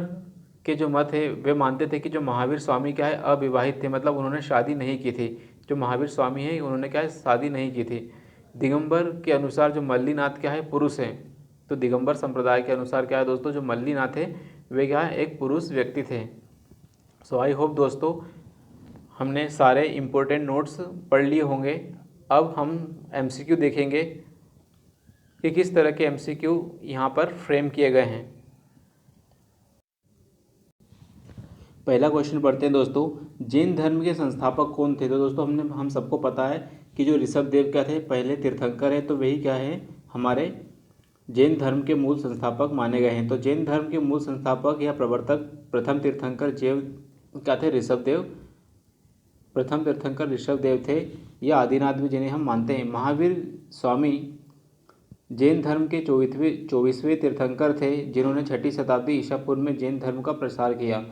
के जो मत है वे मानते थे कि जो महावीर स्वामी क्या है अविवाहित थे, मतलब उन्होंने शादी नहीं की थी। जो महावीर स्वामी है उन्होंने क्या है, शादी नहीं की थी। दिगंबर के अनुसार जो मल्लीनाथ क्या है, पुरुष हैं। तो दिगंबर संप्रदाय के अनुसार क्या है दोस्तों, जो मल्लीनाथ है वे क्या है, एक पुरुष व्यक्ति थे। सो आई होप दोस्तों हमने सारे इम्पोर्टेंट नोट्स पढ़ लिए होंगे। अब हम एमसीक्यू देखेंगे कि किस तरह के एमसीक्यू यहाँ पर फ्रेम किए गए हैं। पहला क्वेश्चन पढ़ते हैं दोस्तों, जैन धर्म के संस्थापक कौन थे। तो दोस्तों हम सबको पता है कि जो ऋषभदेव क्या थे, पहले तीर्थंकर है, तो वही क्या है, हमारे जैन धर्म के मूल संस्थापक माने गए हैं। तो जैन धर्म के मूल संस्थापक या प्रवर्तक प्रथम तीर्थंकर क्या थे, ऋषभदेव। प्रथम तीर्थंकर ऋषभदेव थे या आदिनाथ भी जिन्हें हम मानते हैं। महावीर स्वामी जैन धर्म के 24वें तीर्थंकर थे जिन्होंने 6ठी शताब्दी ईसा पूर्व में जैन धर्म का प्रसार किया।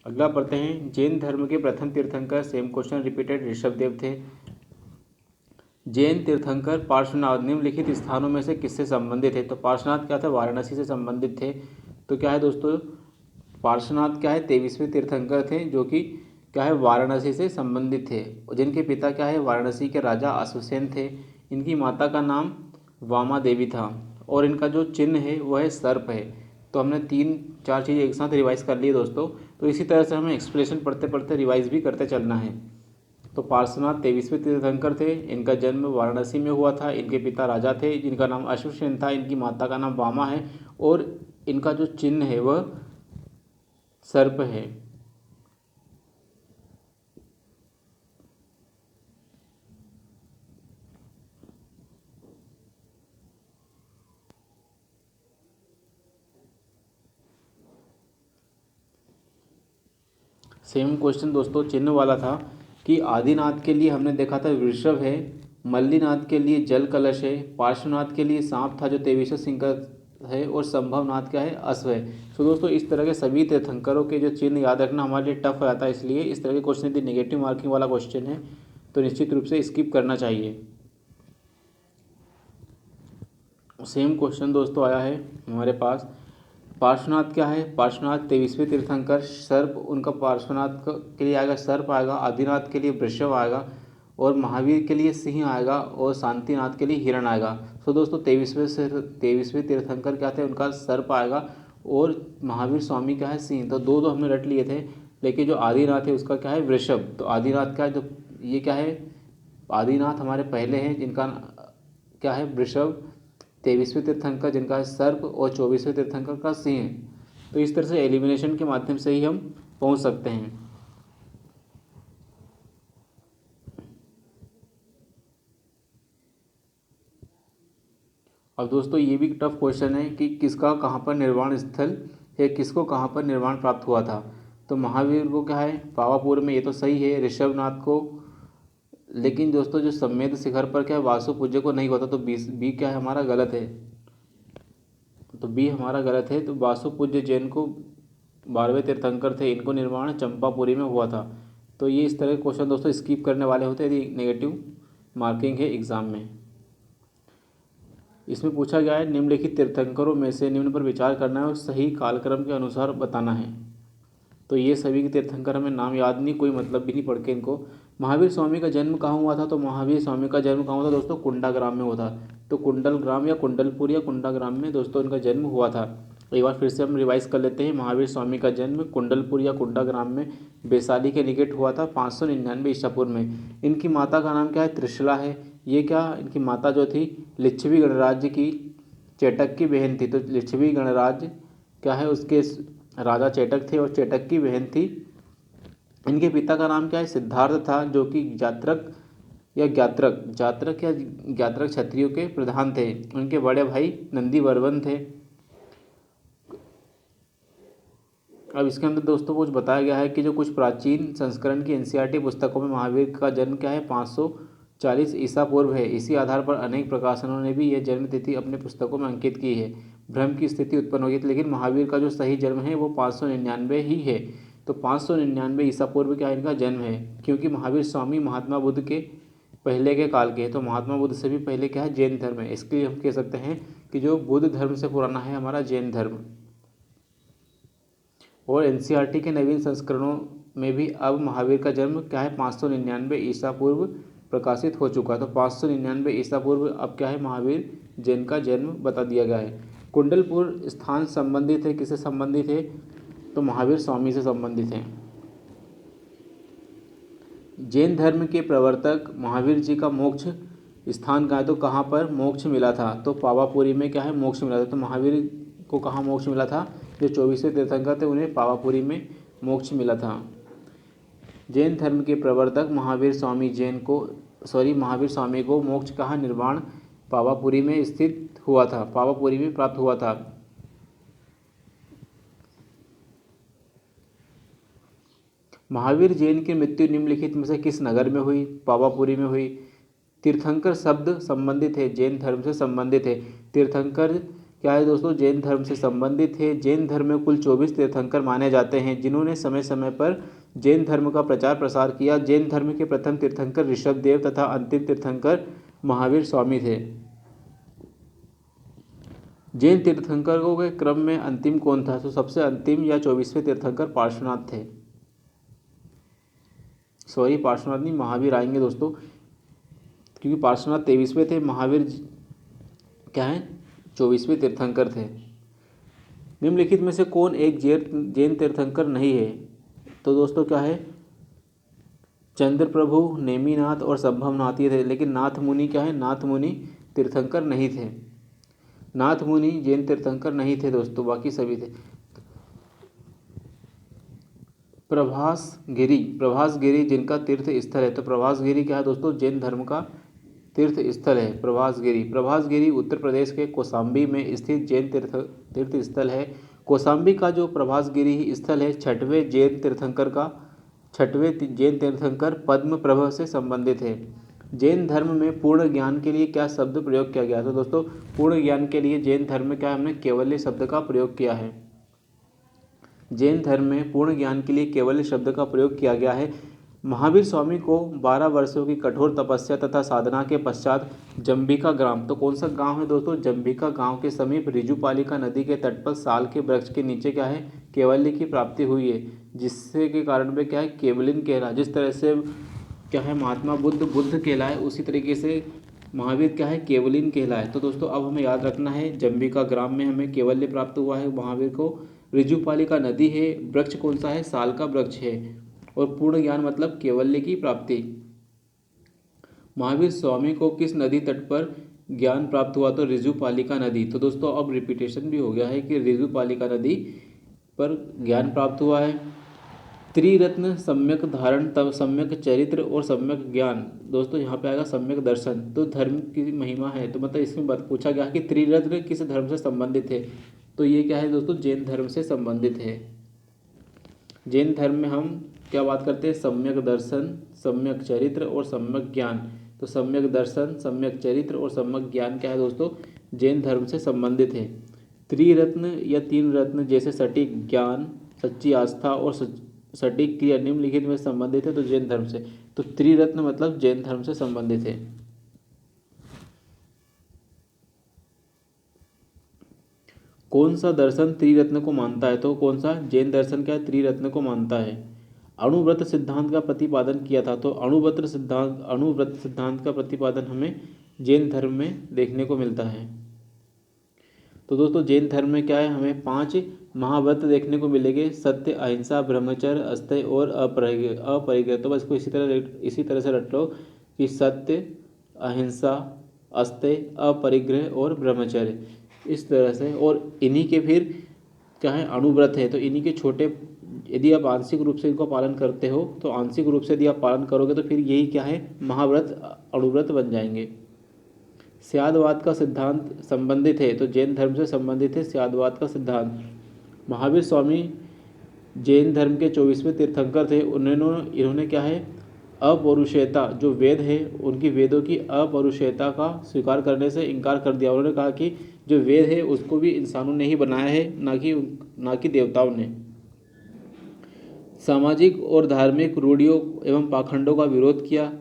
अगला पढ़ते हैं, जैन धर्म के प्रथम तीर्थंकर, सेम क्वेश्चन रिपीटेड, ऋषभदेव थे। जैन तीर्थंकर पार्श्वनाथ निम्नलिखित स्थानों में से किससे संबंधित है। तो पार्श्वनाथ क्या था, वाराणसी से संबंधित थे। तो क्या है दोस्तों, पार्श्वनाथ क्या है 23वें तीर्थंकर थे, जो कि क्या है वाराणसी से संबंधित थे, जिनके पिता क्या है वाराणसी के राजा अश्वसेन थे। इनकी माता का नाम वामा देवी था और इनका जो चिन्ह है वह है सर्प है। तो हमने 3-4 चीज़ें एक साथ रिवाइज कर ली है दोस्तों। तो इसी तरह से हमें एक्सप्लेनेशन पढ़ते पढ़ते रिवाइज भी करते चलना है। तो पार्श्वनाथ 23वें तीर्थंकर थे। इनका जन्म वाराणसी में हुआ था। इनके पिता राजा थे जिनका नाम अश्वसेन था। इनकी माता का नाम वामा है और इनका जो चिन्ह है वह सर्प है। सेम क्वेश्चन दोस्तों चिन्ह वाला था कि आदिनाथ के लिए हमने देखा था वृषभ है, मल्लीनाथ के लिए जल कलश है, पार्श्वनाथ के लिए सांप था जो 23वें सिंह का है और संभवनाथ क्या है अश्व है। तो दोस्तों इस तरह के सभी तीर्थंकरों के जो चिन्ह याद रखना हमारे लिए टफ रहता है, इसलिए इस तरह के क्वेश्चन यदि नेगेटिव मार्किंग वाला क्वेश्चन है तो निश्चित रूप से स्किप करना चाहिए। सेम क्वेश्चन दोस्तों आया है हमारे पास। पार्श्वनाथ क्या है, पार्श्वनाथ 23वें तीर्थंकर, सर्प उनका पार्श्वनाथ के लिए आएगा सर्प आएगा, आदिनाथ के लिए वृषभ आएगा और महावीर के लिए सिंह आएगा और शांतिनाथ के लिए हिरण आएगा। तो दोस्तों 23वें तीर्थंकर क्या थे, उनका सर्प आएगा और महावीर स्वामी क्या है सिंह। तो दो हमने रट लिए थे, लेकिन जो आदिनाथ है उसका क्या है वृषभ। तो आदिनाथ का जो ये क्या है, आदिनाथ हमारे पहले हैं जिनका क्या है वृषभ, 23वें तीर्थंकर जिनका है सर्प और 24वें तीर्थंकर का सिंह है। तो इस तरह से एलिमिनेशन के माध्यम से ही हम पहुंच सकते हैं। अब दोस्तों ये भी टफ क्वेश्चन है कि किसका कहाँ पर निर्वाण स्थल है, किसको कहाँ पर निर्वाण प्राप्त हुआ था। तो महावीर को क्या है पावापुर में, ये तो सही है, ऋषभनाथ को, लेकिन दोस्तों जो सम्मेद शिखर पर क्या है वासु पूज्य को नहीं होता। तो बी क्या है हमारा गलत है, तो बी हमारा गलत है। तो वासु पूज्य जैन को 12वें तीर्थंकर थे, इनको निर्माण चंपापुरी में हुआ था। तो ये इस तरह के क्वेश्चन दोस्तों स्किप करने वाले होते हैं यदि नेगेटिव मार्किंग है एग्जाम में। इसमें पूछा गया है निम्नलिखित तीर्थंकरों में से निम्न पर विचार करना है और सही कालक्रम के अनुसार बताना है। तो ये सभी के तीर्थंकर हमें नाम याद नहीं, कोई मतलब भी नहीं पढ़ के इनको। महावीर स्वामी का जन्म कहाँ हुआ था, तो महावीर स्वामी का जन्म कहाँ हुआ था दोस्तों, कुंडाग्राम में हुआ था। तो कुंडल ग्राम या कुंडलपुर या कुंडाग्राम में दोस्तों इनका जन्म हुआ था। एक बार फिर से हम रिवाइज कर लेते हैं। महावीर स्वामी का जन्म कुंडलपुर या कुंडाग्राम में वैशाली के निकट हुआ था 599 ईसा पूर्व में। इनकी माता का नाम क्या है त्रिशला है। ये क्या इनकी माता जो थी लिच्छवी गणराज्य की चेटक की बहन थी। तो लिच्छवी गणराज्य क्या है उसके राजा चेटक थे और चेटक की बहन थी। इनके पिता का नाम क्या है सिद्धार्थ था, जो कि ज्ञात्रक क्षत्रियों के प्रधान थे। उनके बड़े भाई नंदीवर्मन थे। अब इसके अंदर दोस्तों कुछ बताया गया है कि जो कुछ प्राचीन संस्करण की एनसीईआरटी पुस्तकों में महावीर का जन्म क्या है 540 ईसा पूर्व है। इसी आधार पर अनेक प्रकाशनों ने भी यह जन्म तिथि अपने पुस्तकों में अंकित की है। भ्रम की स्थिति उत्पन्न होगी, लेकिन महावीर का जो सही जन्म है वो 599 ही है। तो 599 ईसा पूर्व क्या इनका जन्म है, क्योंकि महावीर स्वामी महात्मा बुद्ध के पहले के काल के, तो महात्मा बुद्ध से भी पहले क्या है जैन धर्म है। इसके लिए हम कह सकते हैं कि जो बुद्ध धर्म से पुराना है हमारा जैन धर्म। और एनसीईआरटी के नवीन संस्करणों में भी अब महावीर का जन्म क्या है 599 ईसा पूर्व प्रकाशित हो चुका। तो 599 ईसा पूर्व अब क्या है महावीर जैन का जन्म बता दिया गया है। कुंडलपुर स्थान संबंधित है, किससे संबंधित है, तो महावीर स्वामी से संबंधित है। जैन धर्म के प्रवर्तक महावीर जी का मोक्ष स्थान कहाँ है, तो कहाँ पर मोक्ष मिला था, तो पावापुरी में क्या है मोक्ष मिला था। तो महावीर को कहाँ मोक्ष मिला था, जो 24वें तीर्थंकर थे उन्हें पावापुरी में मोक्ष मिला था। जैन धर्म के प्रवर्तक महावीर स्वामी को मोक्ष कहाँ निर्वाण पावापुरी में स्थित हुआ था, पावापुरी में प्राप्त हुआ था। महावीर जैन की मृत्यु निम्नलिखित में से किस नगर में हुई, पावापुरी में हुई। तीर्थंकर शब्द संबंधित है जैन धर्म से संबंधित है। तीर्थंकर क्या है दोस्तों जैन धर्म से संबंधित है। जैन धर्म में कुल 24 तीर्थंकर माने जाते हैं जिन्होंने समय समय पर जैन धर्म का प्रचार प्रसार किया। जैन धर्म के प्रथम तीर्थंकर ऋषभदेव तथा अंतिम तीर्थंकर महावीर स्वामी थे। जैन तीर्थंकरों के क्रम में अंतिम कौन था? तो सबसे अंतिम या 24वें तीर्थंकर पार्श्वनाथ थे। सॉरी, पार्श्वनाथ नहीं, महावीर आएंगे दोस्तों, क्योंकि पार्श्वनाथ 23वें थे, महावीर क्या है 24वें तीर्थंकर थे। निम्नलिखित में से कौन एक जैन तीर्थंकर नहीं है? तो दोस्तों क्या है, चंद्रप्रभु, नेमिनाथ और संभवनाथ ये थे, लेकिन नाथ मुनि क्या है, नाथ मुनि तीर्थंकर नहीं थे। नाथ मुनि जैन तीर्थंकर नहीं थे दोस्तों, बाकी सभी थे। प्रभासगिरी जिनका तीर्थ स्थल है, तो प्रभासगिरी क्या है दोस्तों, जैन धर्म का तीर्थ स्थल है प्रभासगिरी उत्तर प्रदेश के कौशाम्बी में स्थित जैन तीर्थ स्थल है। कौशाम्बी का जो प्रभासगिरी स्थल है छठवें जैन तीर्थंकर पद्म प्रभा से संबंधित है। जैन धर्म में पूर्ण ज्ञान के लिए क्या शब्द प्रयोग किया गया? तो दोस्तों पूर्ण ज्ञान के लिए जैन धर्म में क्या हमने कैवल्य शब्द का प्रयोग किया है। जैन धर्म में पूर्ण ज्ञान के लिए कैवल्य शब्द का प्रयोग किया गया है। महावीर स्वामी को 12 वर्षों की कठोर तपस्या तथा साधना के पश्चात जंबिका ग्राम, तो कौन सा गांव है दोस्तों, जंबिका गांव के समीप ऋजुपालिका नदी के तट पर साल के वृक्ष के नीचे क्या है, कैवल्य की प्राप्ति हुई है, जिससे के कारण में क्या है, केवलिन कहला। जिस तरह से क्या है महात्मा बुद्ध कहलाए, उसी तरीके से महावीर क्या है, केवलिन कहलाए। तो दोस्तों अब हमें याद रखना है, जंबिका ग्राम में हमें कैवल्य प्राप्त हुआ है महावीर को। ऋजुपालिका नदी है, वृक्ष कौन सा है, साल का वृक्ष है, और पूर्ण ज्ञान मतलब कैवल्य की प्राप्ति। महावीर स्वामी को किस नदी तट पर ज्ञान प्राप्त हुआ? तो ऋजुपालिका नदी। तो दोस्तों अब रिपीटेशन भी हो गया है कि ऋजुपालिका नदी पर ज्ञान प्राप्त हुआ है। त्रिरत्न सम्यक धारण, तब सम्यक चरित्र और सम्यक ज्ञान। दोस्तों यहाँ पे आएगा सम्यक दर्शन, तो धर्म की महिमा है। तो मतलब इसमें पूछा गया कि त्रिरत्न किस धर्म से संबंधित है? तो ये क्या है दोस्तों, जैन धर्म से संबंधित है। जैन धर्म में हम क्या बात करते हैं, सम्यक दर्शन, सम्यक चरित्र और सम्यक ज्ञान। तो सम्यक दर्शन, सम्यक चरित्र और सम्यक ज्ञान क्या है दोस्तों, जैन धर्म से संबंधित है। त्रिरत्न या तीन रत्न जैसे सटीक ज्ञान, सच्ची आस्था और सटीक क्रिया निम्नलिखित में संबंधित है, तो जैन धर्म से। तो त्रिरत्न मतलब जैन धर्म से संबंधित है। कौन सा दर्शन त्रिरत्न को मानता है? तो कौन सा जैन दर्शन क्या त्रिरत्न को मानता है? अणुव्रत सिद्धांत का प्रतिपादन किया था। तो अणुव्रत सिद्धांत का प्रतिपादन हमें जैन धर्म में देखने को मिलता है। तो दोस्तों जैन धर्म में क्या है, हमें 5 महाव्रत देखने को मिलेंगे, सत्य, अहिंसा, ब्रह्मचर्य, अस्तेय और अपरिग्रह। तो बस इसको इसी तरह से रट लो कि सत्य, अहिंसा, अस्तेय, अपरिग्रह और ब्रह्मचर्य, इस तरह से। और इन्हीं के फिर क्या है, अणुव्रत है। तो इन्हीं के छोटे, यदि आप आंशिक रूप से इनको पालन करते हो, तो आंशिक रूप से यदि आप पालन करोगे तो फिर यही क्या है, महाव्रत, अणुव्रत बन जाएंगे। स्यादवाद का सिद्धांत संबंधित है, तो जैन धर्म से संबंधित है स्यादवाद का सिद्धांत। महावीर स्वामी जैन धर्म के 24वें तीर्थंकर थे। इन्होंने क्या है, अपौरुषेयता, जो वेद है उनकी वेदों की अपौरुषेयता का स्वीकार करने से इनकार कर दिया। उन्होंने कहा कि जो वेद है उसको भी इंसानों ने ही बनाया है, ना कि देवताओं ने। सामाजिक और धार्मिक रूढ़ियों एवं पाखंडों का विरोध किया।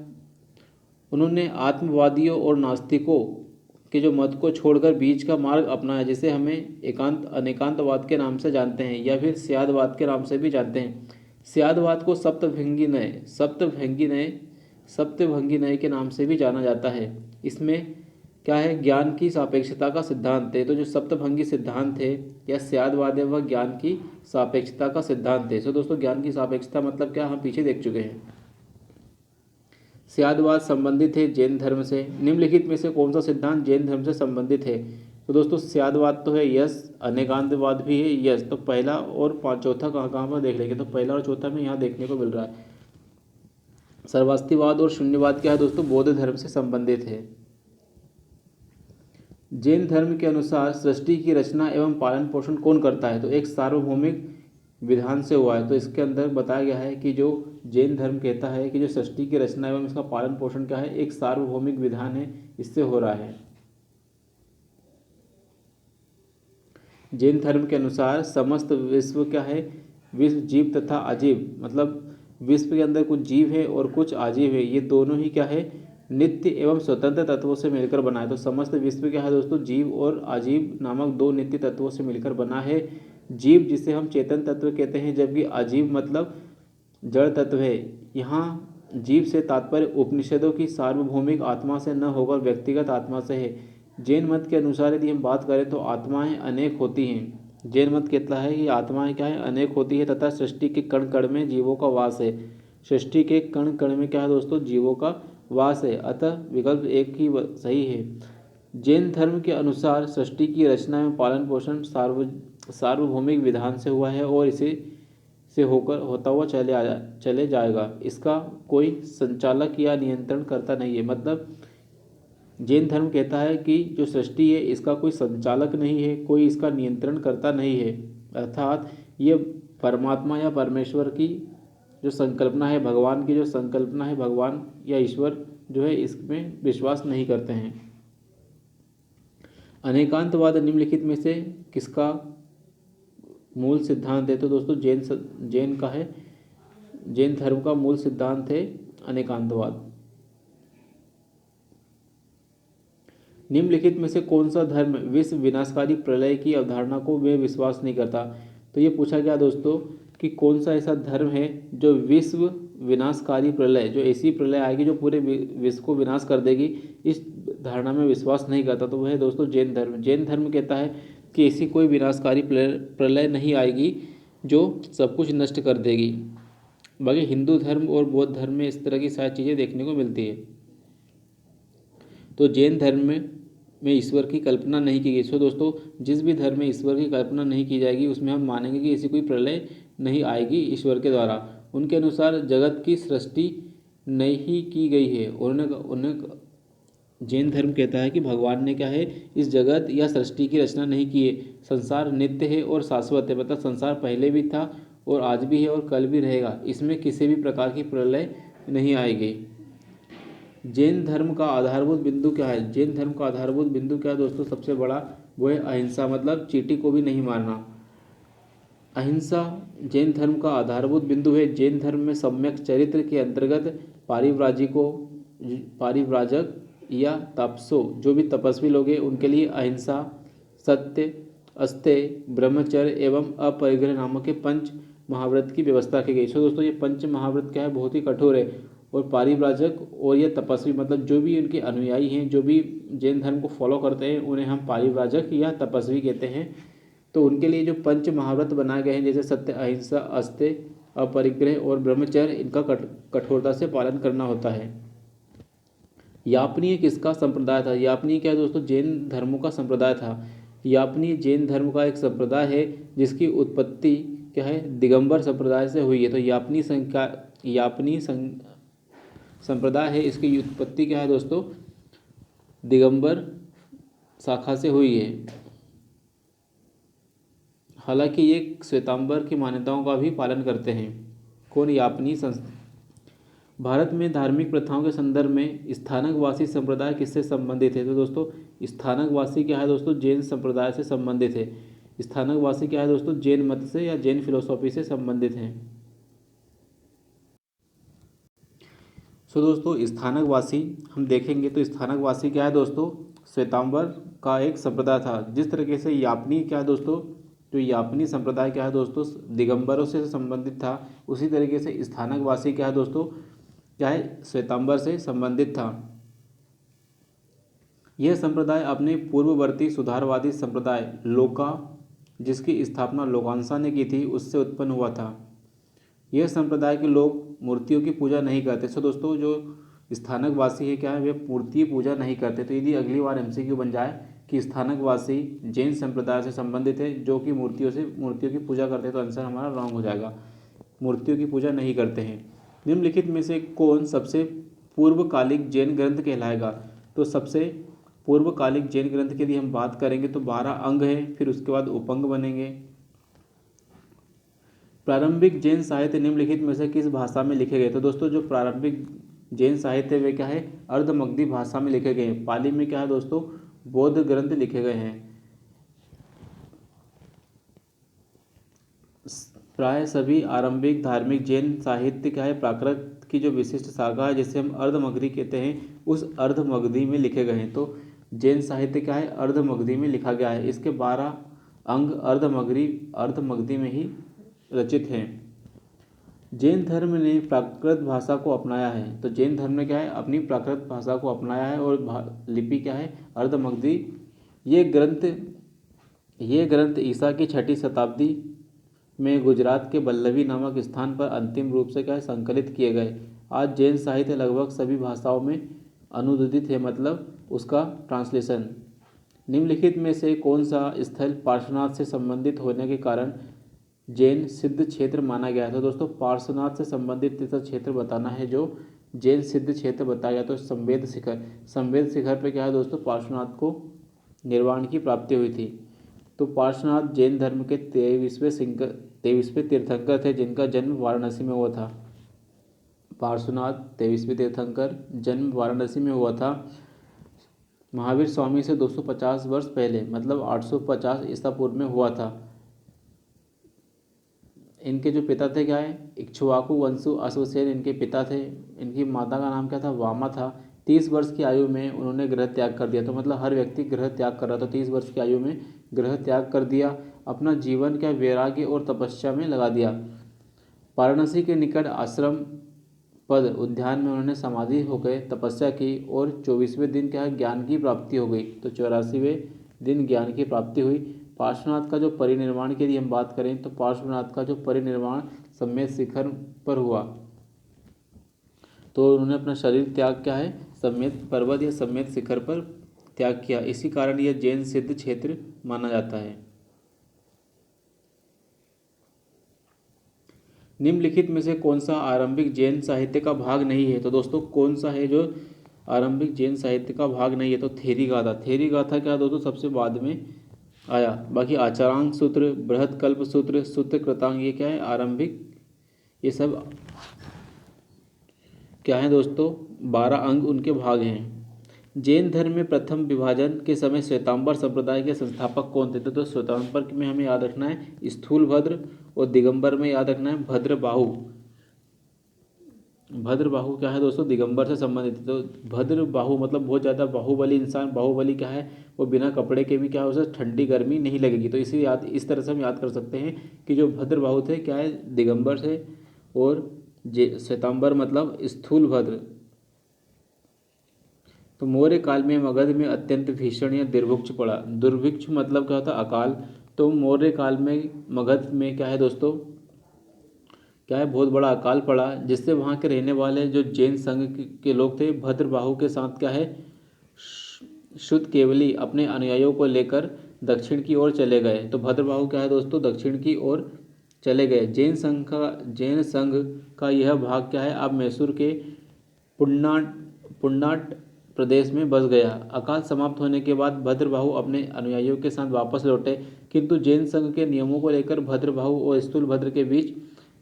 उन्होंने आत्मवादियों और नास्तिकों के जो मत को छोड़कर बीच का मार्ग अपनाया, जिसे हमें अनेकांतवाद के नाम से जानते हैं, या फिर स्यादवाद के नाम से भी जानते हैं। स्यादवाद को सप्तभंगी नय के नाम से भी जाना जाता है। इसमें क्या है, ज्ञान की सापेक्षता का सिद्धांत है। तो जो सप्तभंगी सिद्धांत है या स्यादवाद है, वह ज्ञान की सापेक्षता का सिद्धांत है। तो दोस्तों ज्ञान की सापेक्षता मतलब क्या, हम पीछे देख चुके हैं। स्यादवाद संबंधित है जैन धर्म से। निम्नलिखित में से कौन सा सिद्धांत जैन धर्म से संबंधित है? तो दोस्तों स्यादवाद तो है यस, अनेकांतवाद भी है यस। तो पहला और चौथा कहाँ पर देख लेंगे? तो पहला और चौथा में यहाँ देखने को मिल रहा है। सर्वास्तिवाद और शून्यवाद क्या है दोस्तों, बौद्ध धर्म से संबंधित है। जैन धर्म के अनुसार सृष्टि की रचना एवं पालन पोषण कौन करता है? तो एक सार्वभौमिक विधान से हुआ है। तो इसके अंदर बताया गया है कि जो जैन धर्म कहता है कि जो सृष्टि की रचना एवं इसका पालन पोषण क्या है, एक सार्वभौमिक विधान है, इससे हो रहा है। जैन धर्म के अनुसार समस्त विश्व क्या है, विश्व जीव तथा अजीव, मतलब विश्व के अंदर कुछ जीव है और कुछ आजीव है, ये दोनों ही क्या है, नित्य एवं स्वतंत्र तत्वों से मिलकर बना है। तो समस्त विश्व क्या है दोस्तों, जीव और अजीव नामक दो नित्य तत्वों से मिलकर बना है। जीव जिसे हम चेतन तत्व कहते हैं, जबकि अजीव मतलब जड़ तत्व है। यहाँ जीव से तात्पर्य उपनिषदों की सार्वभौमिक आत्मा से न होकर व्यक्तिगत आत्मा से है। जैन मत के अनुसार यदि हम बात करें तो आत्माएं अनेक होती हैं। जैन मत कहता है कि आत्माएं क्या है, अनेक होती है तथा सृष्टि के कण कण में जीवों का वास है। सृष्टि के कण कण में क्या है दोस्तों, जीवों का वास है, अतः विकल्प एक ही सही है। जैन धर्म के अनुसार सृष्टि की रचना में पालन पोषण सार्वभौमिक विधान से हुआ है और इसे से होकर होता हुआ चले जाएगा। इसका कोई संचालक या नियंत्रण करता नहीं है। मतलब जैन धर्म कहता है कि जो सृष्टि है इसका कोई संचालक नहीं है, कोई इसका नियंत्रण करता नहीं है। अर्थात ये परमात्मा या परमेश्वर की जो संकल्पना है, भगवान की जो संकल्पना है, भगवान या ईश्वर जो है इसमें विश्वास नहीं करते हैं। अनेकांतवाद निम्नलिखित में से किसका मूल सिद्धांत है? तो दोस्तों जैन का है, जैन धर्म का मूल सिद्धांत है अनेकांतवाद। निम्नलिखित में से कौन सा धर्म विश्व विनाशकारी प्रलय की अवधारणा को वे विश्वास नहीं करता? तो ये पूछा गया दोस्तों कि कौन सा ऐसा धर्म है जो विश्व विनाशकारी प्रलय, जो ऐसी प्रलय आएगी जो पूरे विश्व को विनाश कर देगी, इस धारणा में विश्वास नहीं करता। तो वह है दोस्तों जैन धर्म। जैन धर्म कहता है कि ऐसी कोई विनाशकारी प्रलय नहीं आएगी जो सब कुछ नष्ट कर देगी। बाकी हिंदू धर्म और बौद्ध धर्म में इस तरह की सारी चीज़ें देखने को मिलती है। तो जैन धर्म में ईश्वर की कल्पना नहीं की गई। सो दोस्तों जिस भी धर्म में ईश्वर की कल्पना नहीं की जाएगी उसमें हम मानेंगे कि ऐसी कोई प्रलय नहीं आएगी ईश्वर के द्वारा। उनके अनुसार जगत की सृष्टि नहीं की गई है। उन्हें जैन धर्म कहता है कि भगवान ने क्या है, इस जगत या सृष्टि की रचना नहीं की है। संसार नित्य है और शाश्वत है, मतलब संसार पहले भी था और आज भी है और कल भी रहेगा। इसमें किसी भी प्रकार की प्रलय नहीं आएगी। जैन धर्म का आधारभूत बिंदु क्या है? जैन धर्म का आधारभूत बिंदु क्या है दोस्तों? सबसे बड़ा वो है अहिंसा, मतलब चींटी को भी नहीं मारना। अहिंसा जैन धर्म का आधारभूत बिंदु है। जैन धर्म में सम्यक चरित्र के अंतर्गत पारिव्राजक या तापसो, जो भी तपस्वी लोग हैं उनके लिए अहिंसा, सत्य, अस्तेय, ब्रह्मचर्य एवं अपरिग्रह नामक के पंच महाव्रत की व्यवस्था की गई। सो दोस्तों ये पंच महाव्रत क्या है, बहुत ही कठोर है। और पारिव्राजक और ये तपस्वी, मतलब जो भी उनके अनुयायी हैं, जो भी जैन धर्म को फॉलो करते हैं, उन्हें हम पारिव्राजक या तपस्वी कहते हैं। तो उनके लिए जो पंच महाव्रत बनाए गए हैं, जैसे सत्य, अहिंसा, अस्तेय, अपरिग्रह और ब्रह्मचर्य, इनका कठोरता से पालन करना होता है। यापनीय किसका संप्रदाय था? यापनीय क्या है दोस्तों? जैन धर्मों का संप्रदाय था। यापनीय जैन धर्म का एक संप्रदाय है जिसकी उत्पत्ति क्या है, दिगंबर संप्रदाय से हुई है। तो यापनीय संप्रदाय है, इसकी उत्पत्ति क्या है दोस्तों, दिगंबर शाखा से हुई है। हालांकि ये श्वेतांबर की मान्यताओं का भी पालन करते हैं। कौन? यापनीय संस्था। भारत में धार्मिक प्रथाओं के संदर्भ में स्थानकवासी संप्रदाय किससे संबंधित है? तो दोस्तों स्थानकवासी क्या है दोस्तों? जैन संप्रदाय से संबंधित है। स्थानकवासी क्या है दोस्तों? जैन मत से या जैन फिलोसॉफी से संबंधित हैं। सो दोस्तों स्थानकवासी हम देखेंगे तो स्थानकवासी क्या है दोस्तों? श्वेतांबर का एक संप्रदाय था। जिस तरीके से यापनी क्या है दोस्तों, जो यापनी संप्रदाय क्या है दोस्तों, दिगंबरों से संबंधित था, उसी तरीके से स्थानकवासी क्या है दोस्तों, क्या है, श्वेतांबर से संबंधित था। यह संप्रदाय अपने पूर्ववर्ती सुधारवादी संप्रदाय लोका, जिसकी स्थापना लोकांसा ने की थी, उससे उत्पन्न हुआ था। यह संप्रदाय के लोग मूर्तियों की पूजा नहीं करते। सो दोस्तों जो स्थानकवासी है क्या है, वे मूर्ति पूजा नहीं करते। तो यदि अगली बार एमसीक्यू बन जाए कि स्थानकवासी जैन संप्रदाय से संबंधित है जो कि मूर्तियों की पूजा करते हैं, तो आंसर हमारा रॉन्ग हो जाएगा। मूर्तियों की पूजा नहीं करते हैं। निम्नलिखित में से कौन सबसे पूर्वकालिक जैन ग्रंथ कहलाएगा? तो सबसे पूर्वकालिक जैन ग्रंथ के लिए हम बात करेंगे तो 12 अंग है, फिर उसके बाद उपंग बनेंगे। प्रारंभिक जैन साहित्य निम्नलिखित में से किस भाषा में लिखे गए? तो दोस्तों जो प्रारंभिक जैन साहित्य वे क्या है, अर्धमगधी भाषा में लिखे गए हैं। पाली में क्या है दोस्तों, बौद्ध ग्रंथ लिखे गए हैं। प्राय सभी आरंभिक धार्मिक जैन साहित्य क्या है, प्राकृत की जो विशिष्ट शाखा है जिसे हम अर्धमगधी कहते हैं, उस अर्धमगधी में लिखे गए हैं। तो जैन साहित्य क्या है, अर्धमगधी में लिखा गया है। इसके 12 अंग अर्धमगधी में ही रचित हैं। जैन धर्म ने प्राकृत भाषा को अपनाया है। तो जैन धर्म ने क्या है, अपनी प्राकृत भाषा को अपनाया है और लिपि क्या है, अर्धमगधी। ये ग्रंथ ईसा की 6वीं शताब्दी में गुजरात के वल्लभी नामक स्थान पर अंतिम रूप से क्या है, संकलित किए गए। आज जैन साहित्य लगभग सभी भाषाओं में अनुदित है, मतलब उसका ट्रांसलेशन। निम्नलिखित में से कौन सा स्थल पार्श्वनाथ से संबंधित होने के कारण जैन सिद्ध क्षेत्र माना गया है? तो दोस्तों पार्श्वनाथ से संबंधित ऐसा क्षेत्र बताना है जो जैन सिद्ध क्षेत्र बताया गया। तो संवेद शिखर पे क्या है दोस्तों, पार्श्वनाथ को निर्वाण की प्राप्ति हुई थी। तो पार्श्वनाथ जैन धर्म के 23वें तीर्थंकर थे जिनका जन्म वाराणसी में हुआ था। पार्श्वनाथ 23वें तीर्थंकर, जन्म वाराणसी में हुआ था महावीर स्वामी से 250 वर्ष पहले, मतलब 850 ईसा पूर्व में हुआ था। इनके जो पिता थे क्या है, इक्ष्वाकु वंशु अश्वसेन इनके पिता थे। इनकी माता का नाम क्या था, वामा था। 30 वर्ष की आयु में उन्होंने गृह त्याग कर दिया। तो मतलब हर व्यक्ति गृह त्याग कर रहा था। 30 वर्ष की आयु में गृह त्याग कर दिया, अपना जीवन क्या वैराग्य और तपस्या में लगा दिया। वाराणसी के निकट आश्रम पद उद्यान में उन्होंने समाधि हो गए, तपस्या की और 24वें दिन क्या है, ज्ञान की प्राप्ति हो गई। तो 84वें दिन ज्ञान की प्राप्ति हुई। पार्श्वनाथ का जो परिनिर्वाण के लिए हम बात करें तो पार्श्वनाथ का जो परिनिर्वाण सम्यक शिखर पर हुआ। तो उन्होंने अपना शरीर त्याग क्या है, सम्यक पर्वत या सम्यक शिखर पर त्याग किया। इसी कारण यह जैन सिद्ध क्षेत्र माना जाता है। निम्नलिखित में से कौन सा आरंभिक जैन साहित्य का भाग नहीं है? तो दोस्तों कौन सा है जो आरंभिक जैन साहित्य का भाग नहीं है? तो थेरी गाथा। थेरी गाथा क्या दोस्तों, सबसे बाद में आया। बाकी आचारांग सूत्र, बृहत कल्प सूत्र, सूत्र कृतांग, ये क्या है, आरंभिक। ये सब क्या है दोस्तों, 12 अंग उनके भाग हैं। जैन धर्म में प्रथम विभाजन के समय श्वेतांबर संप्रदाय के संस्थापक कौन थे? तो श्वेतांबर में हमें याद रखना है स्थूलभद्र, और दिगंबर में याद रखना है भद्रबाहु। भद्रबाहु क्या है दोस्तों, दिगंबर से संबंधित है। तो भद्रबाहु मतलब बहुत ज़्यादा बाहुबली इंसान। बाहुबली क्या है, वो बिना कपड़े के भी क्या है, उसे ठंडी गर्मी नहीं लगेगी। तो इस तरह से हम याद कर सकते हैं कि जो भद्रबाहु थे क्या है, दिगंबर से, और श्वेतांबर मतलब स्थूलभद्र। तो मौर्य काल में मगध में अत्यंत भीषण या दुर्भिक्ष पड़ा। दुर्भिक्ष मतलब क्या होता है, अकाल। तो मौर्य काल में मगध में क्या है दोस्तों, क्या है, बहुत बड़ा अकाल पड़ा, जिससे वहाँ के रहने वाले जो जैन संघ के लोग थे, भद्रबाहु के साथ क्या है, शुद्ध केवली अपने अनुयायियों को लेकर दक्षिण की ओर चले गए। तो भद्रबाहु क्या है दोस्तों, दक्षिण की ओर चले गए। जैन संघ का यह भाग क्या है, अब मैसूर के पुन्नाट प्रदेश में बस गया। अकाल समाप्त होने के बाद भद्रबाहु अपने अनुयायियों के साथ वापस लौटे, किंतु जैन संघ के नियमों को लेकर भद्रबाहु और स्थूलभद्र के बीच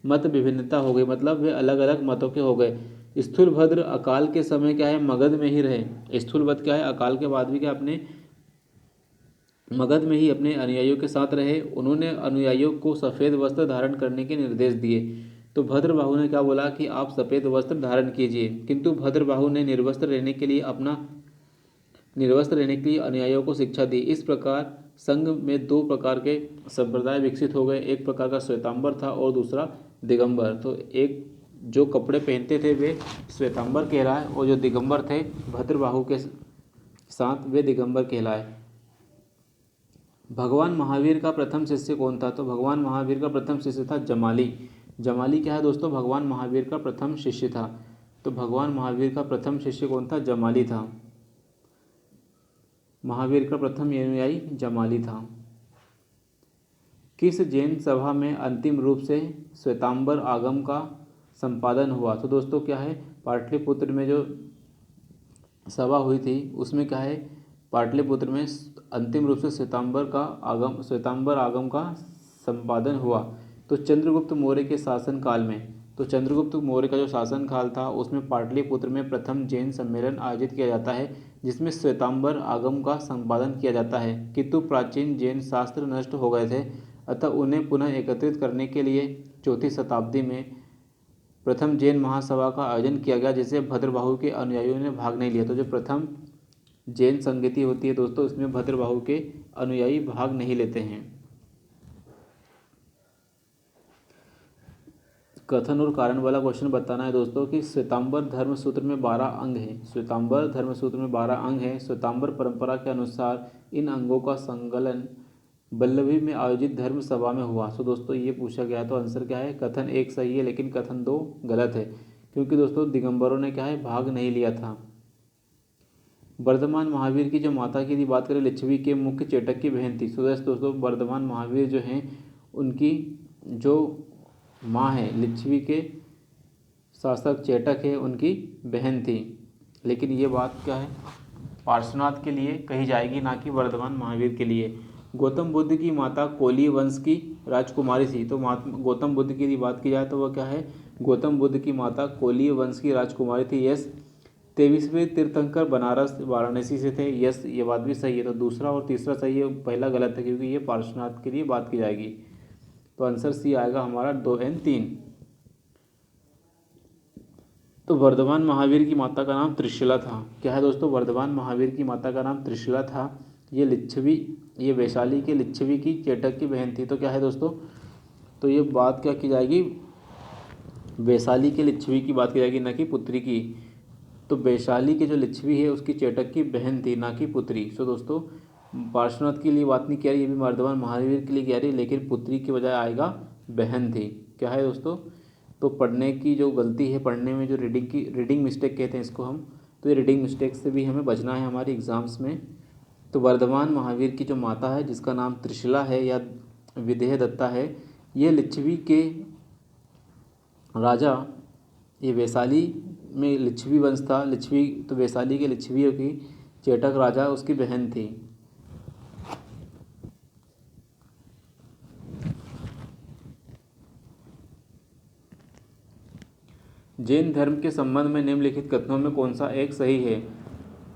मत विभिन्नता हो गई, मतलब वे अलग अलग मतों के हो गए। स्थूलभद्र अकाल के समय क्या है, मगध में ही रहे। स्थूलभद्र क्या है, अकाल के बाद भी क्या अपने मगध में ही अपने अनुयायियों के साथ रहे। उन्होंने अनुयायियों को सफ़ेद वस्त्र धारण करने के निर्देश दिए। तो भद्रबाहु ने क्या बोला कि आप सफ़ेद वस्त्र धारण कीजिए, किंतु भद्रबाहु ने निर्वस्त्र रहने के लिए अनुयायियों को शिक्षा दी। इस प्रकार संघ में 2 प्रकार के संप्रदाय विकसित हो गए। एक प्रकार का श्वेतांबर था और दूसरा दिगंबर। तो एक जो कपड़े पहनते थे वे श्वेतांबर कहलाए, और जो दिगंबर थे भद्रबाहु के साथ, वे दिगंबर कहलाए। भगवान महावीर का प्रथम शिष्य कौन था? तो भगवान महावीर का प्रथम शिष्य था जमाली। जमाली क्या है दोस्तों, भगवान महावीर का प्रथम शिष्य था। तो भगवान महावीर का प्रथम शिष्य कौन था? जमाली था। महावीर का प्रथम अनुयायी जमाली था। किस जैन सभा में अंतिम रूप से श्वेतांबर आगम का संपादन हुआ? तो दोस्तों क्या है, पाटलिपुत्र में जो सभा हुई थी उसमें क्या है, पाटलिपुत्र में अंतिम रूप से श्वेतांबर आगम का संपादन हुआ। तो चंद्रगुप्त मौर्य के शासनकाल में, तो चंद्रगुप्त मौर्य का जो शासनकाल था उसमें पाटलिपुत्र में प्रथम जैन सम्मेलन आयोजित किया जाता है, जिसमें श्वेतांबर आगम का संपादन किया जाता है। किंतु प्राचीन जैन शास्त्र नष्ट हो गए थे, अतः उन्हें पुनः एकत्रित करने के लिए 4वीं शताब्दी में प्रथम जैन महासभा का आयोजन किया गया जिसे भद्रबाहु के अनुयायियों ने भाग नहीं लिया। तो जो प्रथम जैन संगति होती है दोस्तों, इसमें भद्रबाहु के अनुयायी भाग नहीं लेते हैं। कथन और कारण वाला क्वेश्चन बताना है दोस्तों कि श्वेतांबर धर्म सूत्र में 12 अंग हैं। श्वेतांबर धर्म सूत्र में 12 अंग हैं। श्वेतांबर परंपरा के अनुसार इन अंगों का संकलन वल्लभी में आयोजित धर्म सभा में हुआ। तो दोस्तों ये पूछा गया, तो आंसर क्या है? कथन 1 सही है, लेकिन कथन 2 गलत है, क्योंकि दोस्तों दिगंबरों ने क्या है, भाग नहीं लिया था। वर्धमान महावीर की जो माता की यदि बात करें, लिच्छवी के मुख्य चेटक की बहन थी। तो दोस्तों वर्धमान महावीर जो हैं उनकी जो माँ है, लिच्छवी के शासक चेटक है, उनकी बहन थी। लेकिन ये बात क्या है, पार्श्वनाथ के लिए कही जाएगी, ना कि वर्धमान महावीर के लिए। गौतम बुद्ध की माता कोली वंश की राजकुमारी थी। तो गौतम बुद्ध की यदि बात की जाए तो वह क्या है, गौतम बुद्ध की माता कोली वंश की राजकुमारी थी। यस, 23वें तीर्थंकर बनारस वाराणसी से थे। यस, ये बात भी सही है। तो दूसरा और तीसरा सही है, पहला गलत है, क्योंकि ये पार्श्वनाथ के लिए बात की जाएगी। तो आंसर सी आएगा हमारा 2N3। तो वर्धमान महावीर की माता का नाम त्रिशूला था। क्या है दोस्तों? वर्धमान महावीर की माता का नाम त्रिशूला था। ये लिच्छवी, ये वैशाली के लिच्छवी की चेटक की बहन थी। तो क्या है दोस्तों? तो ये बात क्या की जाएगी, वैशाली के लिच्छवी की बात की जाएगी, ना कि पुत्री की। तो वैशाली के जो लिच्छवी है उसकी चेटक की बहन थी, ना कि पुत्री। तो दोस्तों पार्श्वनाथ के लिए बात नहीं किया रही, ये भी वर्धमान महावीर के लिए कह रही, लेकिन पुत्री की बजाय आएगा बहन थी। क्या है दोस्तों? तो पढ़ने की जो गलती है, पढ़ने में जो रीडिंग मिस्टेक कहते हैं इसको हम, तो ये रीडिंग मिस्टेक से भी हमें बचना है हमारी एग्ज़ाम्स में। तो वर्धमान महावीर की जो माता है, जिसका नाम त्रिशूला है या विदेह दत्ता है, ये लिच्छवी के राजा, ये वैशाली में लिच्छवी वंश था, लिच्छवी, तो वैशाली के लिच्छवियों की चेटक राजा उसकी बहन थी। जैन धर्म के संबंध में निम्नलिखित कथनों में कौन सा एक सही है?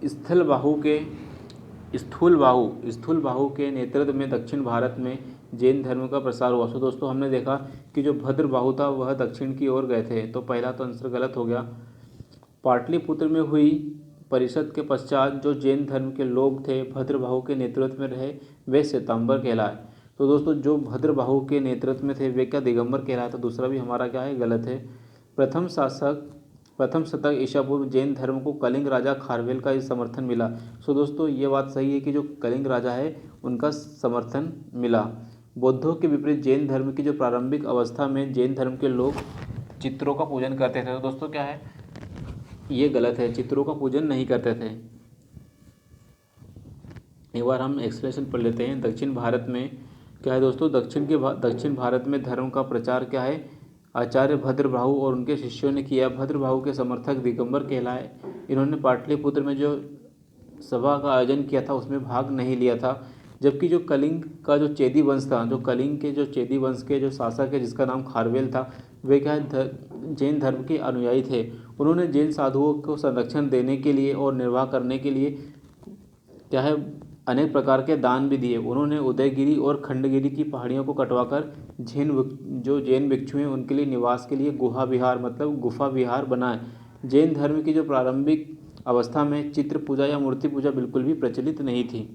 स्थूल बाहु के नेतृत्व में दक्षिण भारत में जैन धर्म का प्रसार हुआ। तो दोस्तों हमने देखा कि जो भद्रबाहु था वह दक्षिण की ओर गए थे। तो पहला तो आंसर गलत हो गया। पाटलिपुत्र में हुई परिषद के पश्चात जो जैन धर्म के लोग थे भद्रबाहु के नेतृत्व में रहे, वे श्वेतांबर कहलाए। तो दोस्तों जो भद्रबाहु के नेतृत्व में थे वे क्या दिगंबर कहलाए? तो दूसरा भी हमारा क्या है, गलत है। प्रथम शतक ईसा पूर्व जैन धर्म को कलिंग राजा खारवेल का समर्थन मिला। सो दोस्तों ये बात सही है कि जो कलिंग राजा है उनका समर्थन मिला। बौद्धों के विपरीत जैन धर्म की जो प्रारंभिक अवस्था में जैन धर्म के लोग चित्रों का पूजन करते थे। तो दोस्तों क्या है, ये गलत है, चित्रों का पूजन नहीं करते थे। एक बार हम एक्सप्लेनेशन पढ़ लेते हैं। दक्षिण भारत में क्या है दोस्तों, दक्षिण भारत में धर्म का प्रचार क्या है, आचार्य भद्रबाहु और उनके शिष्यों ने किया। भद्रबाहु के समर्थक दिगंबर कहलाए। इन्होंने पाटलिपुत्र में जो सभा का आयोजन किया था उसमें भाग नहीं लिया था। जबकि जो कलिंग का जो चेदी वंश था, जो कलिंग के जो चेदी वंश के जो शासक है जिसका नाम खारवेल था, वे क्या है, जैन धर्म के अनुयायी थे। उन्होंने जैन साधुओं को संरक्षण देने के लिए और निर्वाह करने के लिए क्या है, अनेक प्रकार के दान भी दिए। उन्होंने उदयगिरी और खंडगिरी की पहाड़ियों को कटवाकर जैन भिक्षु हैं उनके लिए निवास के लिए गुफा विहार बनाए। जैन धर्म की जो प्रारंभिक अवस्था में चित्र पूजा या मूर्ति पूजा बिल्कुल भी प्रचलित नहीं थी।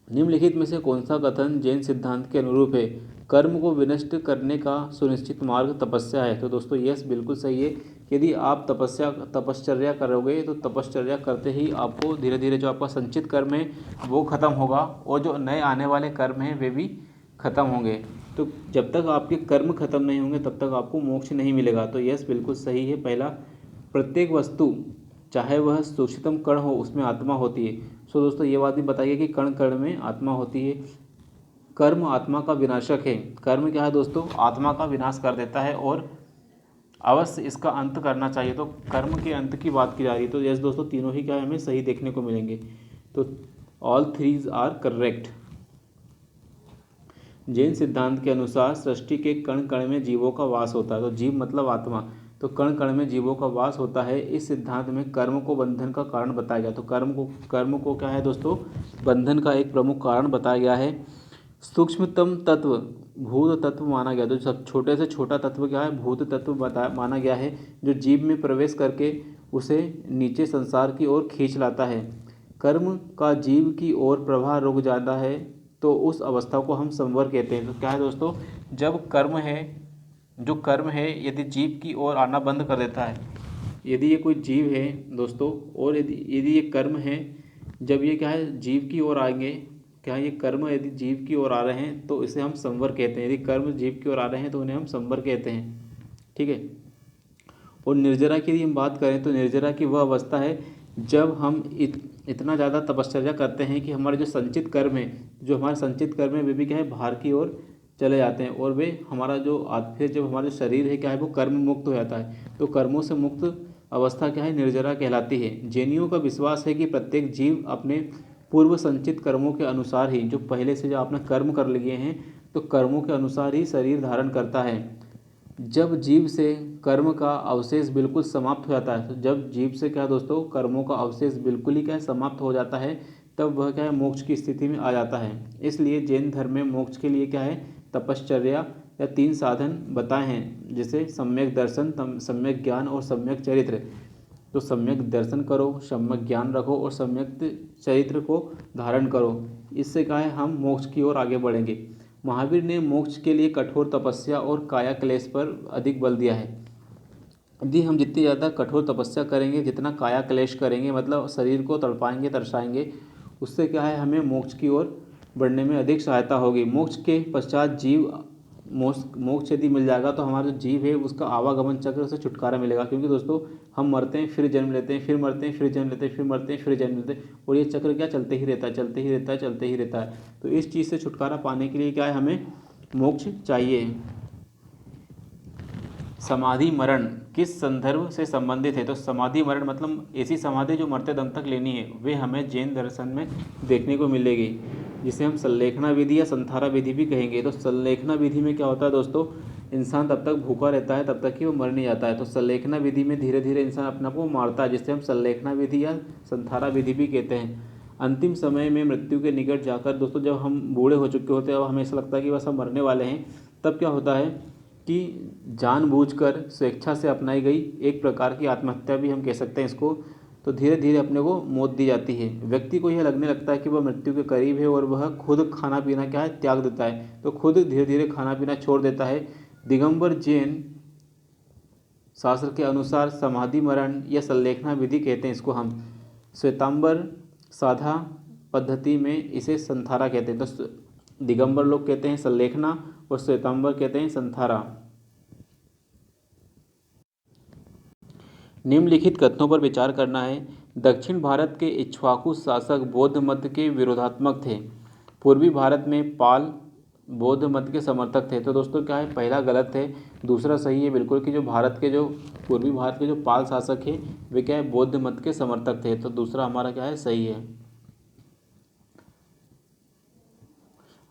निम्नलिखित में से कौन सा कथन जैन सिद्धांत के अनुरूप है? कर्म को विनष्ट करने का सुनिश्चित मार्ग तपस्या है। तो दोस्तों यस, बिल्कुल सही है। यदि आप तपश्चर्या करोगे तो तपश्चर्या करते ही आपको धीरे धीरे जो आपका संचित कर्म है वो खत्म होगा, और जो नए आने वाले कर्म हैं वे भी खत्म होंगे। तो जब तक आपके कर्म खत्म नहीं होंगे तब तक आपको मोक्ष नहीं मिलेगा। तो यस, बिल्कुल सही है पहला। प्रत्येक वस्तु चाहे वह सूक्ष्मतम कण हो उसमें आत्मा होती है। सो दोस्तों ये बात भी बताइए कि कण कण में आत्मा होती है। कर्म आत्मा का विनाशक है। कर्म क्या है दोस्तों, आत्मा का विनाश कर देता है और अवश्य इसका अंत करना चाहिए। तो कर्म के अंत की बात की जा रही है। तो यस दोस्तों, तीनों ही क्या हमें सही देखने को मिलेंगे। तो all threes are correct. Jain सिद्धांत के अनुसार सृष्टि के कण कण में जीवों का वास होता है। तो जीव मतलब आत्मा, तो कण कण में जीवों का वास होता है। इस सिद्धांत में कर्म को बंधन का कारण बताया गया। तो कर्म को क्या है दोस्तों, बंधन का एक प्रमुख कारण बताया गया है। सूक्ष्मतम तत्व भूत तत्व माना गया। तो सब छोटे से छोटा तत्व क्या है, भूत तत्व माना गया है, जो जीव में प्रवेश करके उसे नीचे संसार की ओर खींच लाता है। कर्म का जीव की ओर प्रवाह रुक जाता है तो उस अवस्था को हम संवर कहते हैं। तो क्या है दोस्तों, जब कर्म है, जो कर्म है यदि जीव की ओर आना बंद कर देता है, यदि ये कोई जीव है दोस्तों, और यदि ये कर्म है, जब ये क्या है जीव की ओर आएंगे, क्या ये कर्म यदि जीव की ओर आ रहे हैं तो इसे हम संवर कहते हैं। यदि कर्म जीव की ओर आ रहे हैं तो उन्हें हम संवर कहते हैं। ठीक है। और निर्जरा की यदि हम बात करें तो निर्जरा की वह अवस्था है जब हम इतना ज़्यादा तपश्चर्या करते हैं कि हमारे जो संचित कर्म है, जो हमारे संचित कर्म है वे भी क्या है बाहर की ओर चले जाते हैं, और वे हमारा जो फिर जब हमारा शरीर है क्या है वो कर्म मुक्त हो जाता है। तो कर्मों से मुक्त अवस्था क्या है, निर्जरा कहलाती है। जैनियों का विश्वास है कि प्रत्येक जीव अपने पूर्व संचित कर्मों के अनुसार ही, जो पहले से जो आपने कर्म कर लिए हैं, तो कर्मों के अनुसार ही शरीर धारण करता है। जब जीव से कर्म का अवशेष बिल्कुल समाप्त हो जाता है, तो जब जीव से क्या दोस्तों कर्मों का अवशेष बिल्कुल ही क्या है समाप्त हो जाता है, तब वह क्या है मोक्ष की स्थिति में आ जाता है। इसलिए जैन धर्म में मोक्ष के लिए क्या है तपश्चर्या या 3 साधन बताए हैं, जैसे सम्यक दर्शन, सम्यक ज्ञान और सम्यक चरित्र। तो सम्यक दर्शन करो, सम्यक ज्ञान रखो और सम्यक चरित्र को धारण करो। इससे क्या है हम मोक्ष की ओर आगे बढ़ेंगे। महावीर ने मोक्ष के लिए कठोर तपस्या और काया क्लेश पर अधिक बल दिया है। यदि हम जितनी ज़्यादा कठोर तपस्या करेंगे, जितना काया क्लेश करेंगे, मतलब शरीर को तड़पाएंगे तरसाएंगे, उससे क्या है हमें मोक्ष की ओर बढ़ने में अधिक सहायता होगी। मोक्ष के पश्चात जीव मोक्ष यदि मिल जाएगा तो हमारा जो जीव है उसका आवागमन चक्र से छुटकारा मिलेगा। क्योंकि दोस्तों हम मरते हैं फिर जन्म लेते हैं, फिर मरते हैं फिर जन्म लेते हैं, फिर मरते हैं फिर जन्म लेते हैं, और ये चक्र क्या चलते ही रहता है, चलते ही रहता है, चलते ही रहता है। तो इस चीज़ से छुटकारा पाने के लिए क्या है हमें मोक्ष चाहिए। समाधि मरण किस संदर्भ से संबंधित है? तो समाधि मरण मतलब ऐसी समाधि जो मरते दम तक लेनी है, वे हमें जैन दर्शन में देखने को मिलेगी, जिसे हम संलेखना विधि या संथारा विधि भी कहेंगे। तो संलेखना विधि में क्या होता है दोस्तों, इंसान तब तक भूखा रहता है तब तक कि वो मर नहीं जाता है। तो संलेखना विधि में धीरे धीरे इंसान अपने आप को मारता है, जिससे हम संलेखना विधि या संथारा विधि भी कहते हैं। अंतिम समय में मृत्यु के निकट जाकर दोस्तों जब हम बूढ़े हो चुके होते हैं और हमें ऐसा लगता है कि बस हम मरने वाले हैं, तब क्या होता है कि जानबूझकर स्वेच्छा से अपनाई गई एक प्रकार की आत्महत्या भी हम कह सकते हैं इसको, तो धीरे धीरे अपने को मौत दी जाती है। व्यक्ति को यह लगने लगता है कि वह मृत्यु के करीब है और वह खुद खाना पीना क्या है त्याग देता है, तो खुद धीरे धीरे खाना पीना छोड़ देता है। दिगंबर जैन शास्त्र के अनुसार समाधि मरण या संलेखना विधि कहते हैं इसको हम। श्वेतांबर साधा पद्धति में इसे संथारा कहते हैं। तो दिगंबर लोग कहते हैं संलेखना और श्वेतांबर कहते हैं संथारा। निम्नलिखित कथनों पर विचार करना है। दक्षिण भारत के इक्ष्वाकु शासक बौद्ध मत के विरोधात्मक थे। पूर्वी भारत में पाल बौद्ध मत के समर्थक थे। तो दोस्तों क्या है पहला गलत है, दूसरा सही है बिल्कुल, कि जो भारत के जो पूर्वी भारत के जो पाल शासक है वे क्या है बौद्ध मत के समर्थक थे। तो दूसरा हमारा क्या है सही है।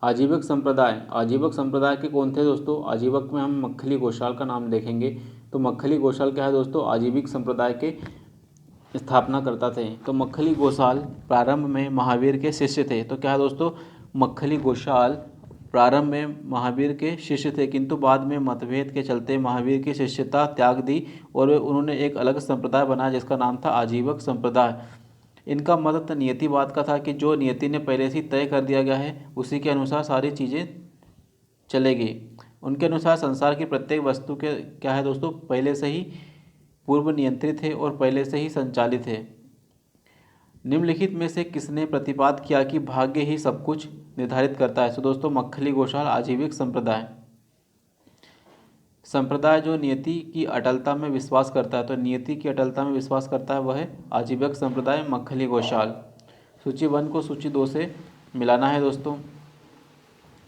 आजीवक संप्रदाय, आजीवक संप्रदाय के कौन थे दोस्तों? आजीवक में हम मक्खली घोषाल का नाम देखेंगे। तो मक्खली घोषाल क्या है दोस्तों? आजीविक संप्रदाय के स्थापना करता थे। तो मक्खली घोषाल प्रारंभ में महावीर के शिष्य थे। तो क्या है दोस्तों, मक्खली घोषाल प्रारंभ में महावीर के शिष्य थे, किंतु बाद में मतभेद के चलते महावीर की शिष्यता त्याग दी और वे उन्होंने एक अलग संप्रदाय बनाया जिसका नाम था आजीवक संप्रदाय। इनका मत नियतिवाद का था कि जो नियति ने पहले से तय कर दिया गया है उसी के अनुसार सारी चीज़ें चलेगी। उनके अनुसार संसार की प्रत्येक वस्तु के क्या है दोस्तों पहले से ही पूर्व नियंत्रित है और पहले से ही संचालित है। निम्नलिखित में से किसने प्रतिपाद किया कि भाग्य ही सब कुछ निर्धारित करता है? तो दोस्तों मक्खली घोषाल आजीविक संप्रदाय। संप्रदाय जो नियति की अटलता में विश्वास करता है, तो नियति की अटलता में विश्वास करता है वह है आजीवक संप्रदाय मक्खली घोषाल। सूची 1 को सूची 2 से मिलाना है दोस्तों।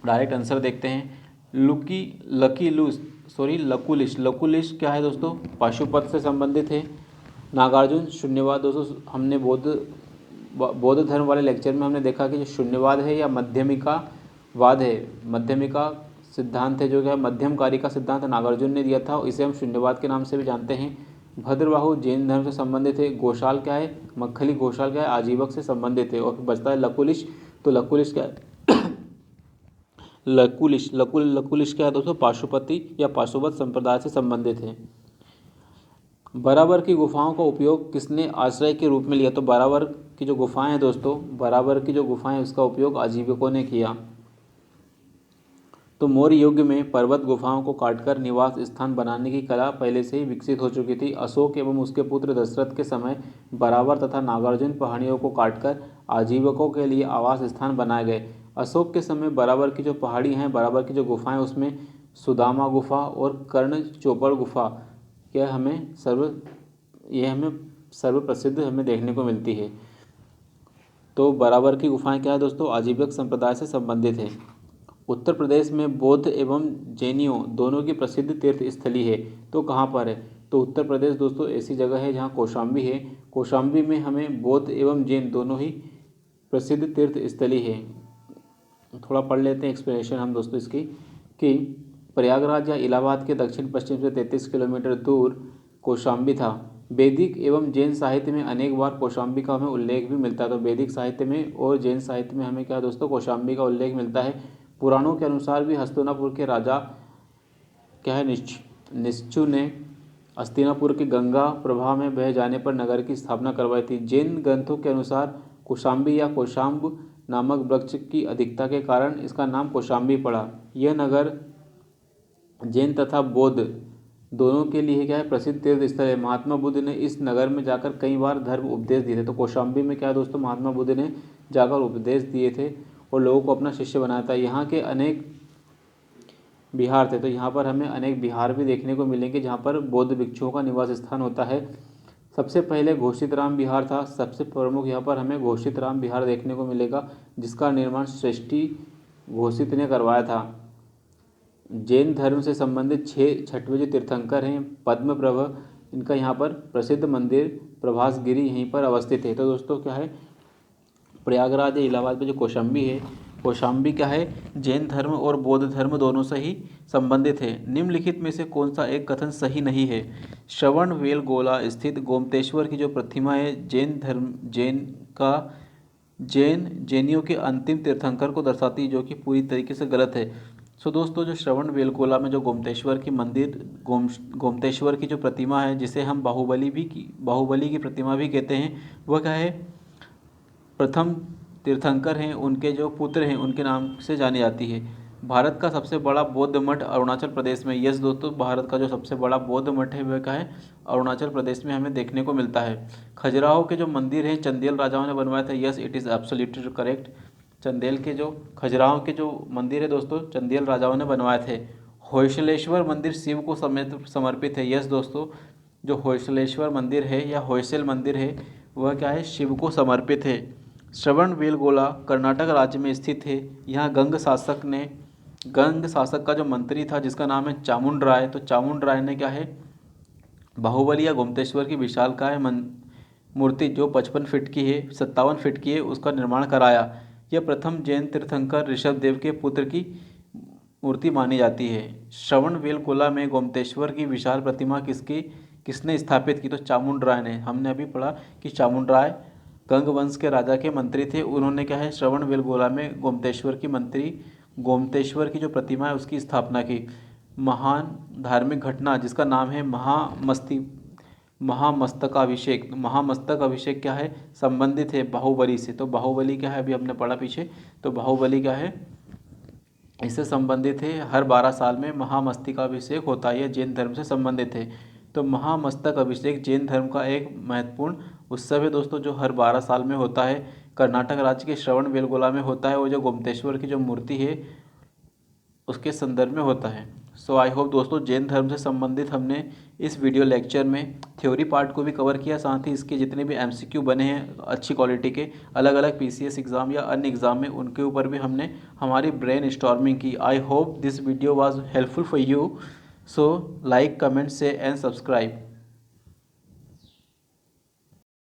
डायरेक्ट आंसर देखते हैं। लकुलिश, लकुलिश क्या है दोस्तों? पाशुपत से संबंधित है। नागार्जुन शून्यवाद, दोस्तों हमने बौद्ध धर्म वाले लेक्चर में हमने देखा कि जो शून्यवाद है या मध्यमिका वाद है, मध्यमिका सिद्धांत है, जो क्या है मध्यमकारी का सिद्धांत नागार्जुन ने दिया था, इसे हम शून्यवाद के नाम से भी जानते हैं। भद्रबाहु जैन धर्म से संबंधित है। घोषाल क्या है? मक्खली घोषाल क्या है? आजीवक से संबंधित है। और बचता है लकुलिश, तो लकुलिश क्या है? लकुलिश क्या है दोस्तों, पाशुपति या पाशुपत संप्रदाय से संबंधित है। बराबर की गुफाओं का उपयोग किसने आश्रय के रूप में लिया? तो बराबर की जो गुफाएं हैं दोस्तों, बराबर की जो गुफाएं उसका उपयोग आजीविकों ने किया। तो मौर्य युग में पर्वत गुफाओं को काटकर निवास स्थान बनाने की कला पहले से ही विकसित हो चुकी थी। अशोक एवं उसके पुत्र दशरथ के समय बराबर तथा नागार्जुन पहाड़ियों को काटकर आजीविकों के लिए आवास स्थान बनाए गए। अशोक के समय बराबर की जो पहाड़ी हैं, बराबर की जो गुफाएं, उसमें सुदामा गुफा और कर्ण चोपड़ गुफा यह हमें सर्वप्रसिद्ध हमें देखने को मिलती है। तो बराबर की गुफाएं क्या है दोस्तों, आजीविक संप्रदाय से संबंधित है। उत्तर प्रदेश में बौद्ध एवं जैनियों दोनों की प्रसिद्ध तीर्थ स्थली है। तो कहाँ पर है? तो उत्तर प्रदेश दोस्तों ऐसी जगह है जहाँ कौशाम्बी है। कौशाम्बी में हमें बौद्ध एवं जैन दोनों ही प्रसिद्ध तीर्थ स्थली है। थोड़ा पढ़ लेते हैं एक्सप्लेनेशन हम दोस्तों इसकी, कि प्रयागराज या इलाहाबाद के दक्षिण पश्चिम से 33 किलोमीटर दूर कौशाम्बी था। वैदिक एवं जैन साहित्य में अनेक बार कौशाम्बी का हमें उल्लेख भी मिलता है। तो वैदिक साहित्य में और जैन साहित्य में हमें क्या दोस्तों, कौशाम्बी का उल्लेख मिलता है। पुराणों के अनुसार भी हस्तिनापुर के राजा क्या है, निश्चु ने हस्तिनापुर के गंगा प्रवाह में बह जाने पर नगर की स्थापना करवाई थी। जैन ग्रंथों के अनुसार कौशाम्बी या कौशाम्ब नामक वृक्ष की अधिकता के कारण इसका नाम कौशाम्बी पड़ा। यह नगर जैन तथा बौद्ध दोनों के लिए क्या है, प्रसिद्ध तीर्थ स्थल है। महात्मा बुद्ध ने इस नगर में जाकर कई बार धर्म उपदेश दिए थे। तो कौशाम्बी में क्या है दोस्तों, महात्मा बुद्ध ने जाकर उपदेश दिए थे और लोगों को अपना शिष्य बनाया था। यहाँ के अनेक विहार थे। तो यहाँ पर हमें अनेक विहार भी देखने को मिलेंगे जहाँ पर बौद्ध भिक्षुओं का निवास स्थान होता है। सबसे पहले घोषित राम विहार था। सबसे प्रमुख यहाँ पर हमें घोषित राम विहार देखने को मिलेगा, जिसका निर्माण श्रेष्ठी घोषित ने करवाया था। जैन धर्म से संबंधित 6 जो तीर्थंकर हैं, पद्मप्रभ, इनका यहाँ पर प्रसिद्ध मंदिर प्रभासगिरी यहीं पर अवस्थित है। तो दोस्तों क्या है, प्रयागराज या इलाहाबाद में जो कौशाम्बी है, कौशाम्बी क्या है, जैन धर्म और बौद्ध धर्म दोनों से ही संबंधित है। निम्नलिखित में से कौन सा एक कथन सही नहीं है? श्रवणबेलगोला स्थित गोमतेश्वर की जो प्रतिमा है जैनियों के अंतिम तीर्थंकर को दर्शाती है, जो कि पूरी तरीके से गलत है। सो दोस्तों, जो श्रवणबेलगोला में जो गोमतेश्वर की मंदिर गोमतेश्वर की जो प्रतिमा है, जिसे हम बाहुबली की प्रतिमा भी कहते हैं, वह क्या है, प्रथम तीर्थंकर हैं, उनके जो पुत्र हैं उनके नाम से जानी जाती है। भारत का सबसे बड़ा बौद्ध मठ अरुणाचल प्रदेश में। यस दोस्तों, भारत का जो सबसे बड़ा बौद्ध मठ है वह क्या है, अरुणाचल प्रदेश में हमें देखने को मिलता है। खजुराहो के जो मंदिर हैं चंदेल राजाओं ने बनवाए थे। Yes, it is absolutely correct. Khajuraho के जो मंदिर है दोस्तों, चंदेल राजाओं ने बनवाए थे। होयसलेश्वर मंदिर शिव को समर्पित है। यस दोस्तों, जो होयसलेश्वर मंदिर है या होयसल मंदिर है वह क्या है, शिव को समर्पित है। श्रवणबेलगोला कर्नाटक राज्य में स्थित है। यहाँ गंग शासक का जो मंत्री था जिसका नाम है चामुंड राय। तो चामुंड राय ने क्या है, बाहुबली या गोमतेश्वर की विशालकाय मूर्ति जो 55 फीट की है, 57 फीट की है, उसका निर्माण कराया। यह प्रथम जैन तीर्थंकर ऋषभदेव के पुत्र की मूर्ति मानी जाती है। श्रवणबेलगोला में गोमतेश्वर की विशाल प्रतिमा किसने स्थापित की? तो चामुंड राय ने। हमने अभी पढ़ा कि चामुंड राय गंग वंश के राजा के मंत्री थे। उन्होंने क्या है, श्रवणबेलगोला में गोमतेश्वर की जो प्रतिमा है उसकी स्थापना की। महान धार्मिक घटना जिसका नाम है महामस्तक अभिषेक क्या है, संबंधित है बाहुबली से। तो बाहुबली क्या है, अभी हमने पढ़ा पीछे, तो बाहुबली क्या है, इससे संबंधित है। हर 12 साल में महामस्तकाभिषेक होता है, यह जैन धर्म से संबंधित है। तो महामस्तक अभिषेक जैन धर्म का एक महत्वपूर्ण उत्सव है दोस्तों, जो हर 12 साल में होता है। कर्नाटक राज्य के श्रवणबेलगोला में होता है। वो जो गोमतेश्वर की जो मूर्ति है उसके संदर्भ में होता है। सो आई होप दोस्तों, जैन धर्म से संबंधित हमने इस वीडियो लेक्चर में थ्योरी पार्ट को भी कवर किया, साथ ही इसके जितने भी MCQ बने हैं अच्छी क्वालिटी के अलग अलग PCS एग्ज़ाम या अन्य एग्ज़ाम में, उनके ऊपर भी हमने हमारी ब्रेन स्टॉर्मिंग की। I hope this video was helpful for you. So like, comment, share and subscribe.